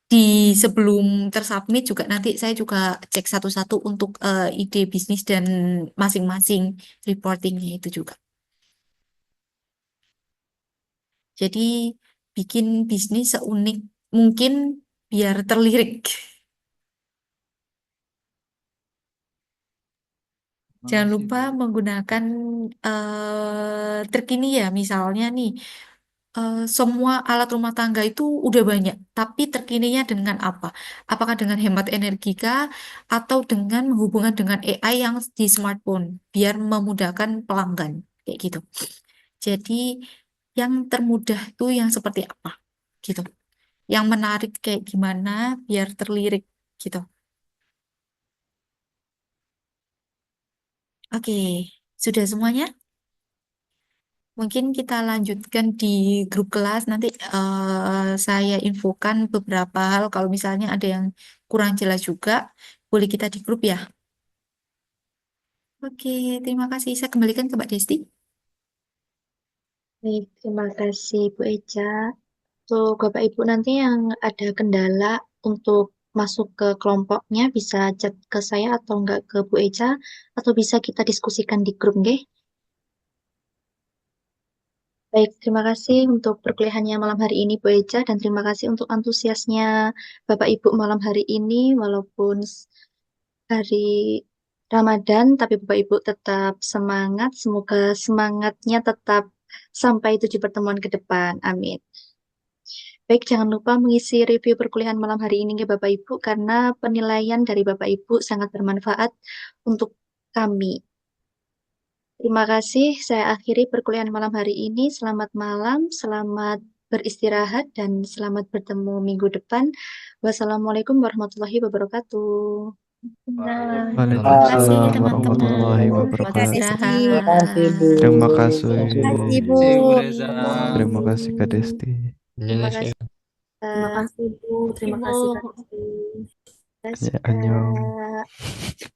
S3: Di sebelum tersubmit juga nanti saya juga cek satu-satu untuk ide bisnis dan masing-masing reportingnya itu juga. Jadi bikin bisnis seunik mungkin biar terlirik. Jangan
S4: Makasih,
S3: lupa
S4: Bu.
S3: menggunakan terkini ya, misalnya nih semua alat rumah tangga itu udah banyak, tapi terkininya dengan apa? Apakah dengan hemat energi kah, atau dengan menghubungkan dengan AI yang di smartphone, biar memudahkan pelanggan, kayak gitu. Jadi yang termudah itu yang seperti apa, gitu. Yang menarik kayak gimana, biar terlirik, gitu. Oke, sudah semuanya? Mungkin kita lanjutkan di grup kelas. Nanti saya infokan beberapa hal. Kalau misalnya ada yang kurang jelas juga, boleh kita di grup ya. Oke, terima kasih. Saya kembalikan ke Mbak Desti.
S1: Baik, terima kasih Bu Eca. Untuk Bapak Ibu nanti yang ada kendala untuk masuk ke kelompoknya bisa chat ke saya atau enggak ke Bu Eca atau bisa kita diskusikan di grup, nggih? Baik, terima kasih untuk perkuliahannya malam hari ini Bu Eca dan terima kasih untuk antusiasnya Bapak Ibu malam hari ini walaupun hari Ramadan tapi Bapak Ibu tetap semangat. Semoga semangatnya tetap sampai tujuh pertemuan ke depan. Amin. Baik, jangan lupa mengisi review perkuliahan malam hari ini ya Bapak Ibu, karena penilaian dari Bapak Ibu sangat bermanfaat untuk kami. Terima kasih, saya akhiri perkuliahan malam hari ini. Selamat malam, selamat beristirahat, dan selamat bertemu minggu depan. Wassalamualaikum warahmatullahi wabarakatuh.
S3: Terima kasih
S5: Waalaikumsalam
S3: teman-teman.
S5: warahmatullahi
S3: Selamat
S5: wabarakatuh.
S3: istirahat.
S5: Terima kasih.
S3: Makasih, Bu.
S4: Terima kasih, Bu Reza.
S5: Terima kasih Kak Desti.
S1: Terima kasih.
S6: Terima kasih Bu, terima kasih Kak Desti.
S5: Ya, annyeong.
S1: Kak.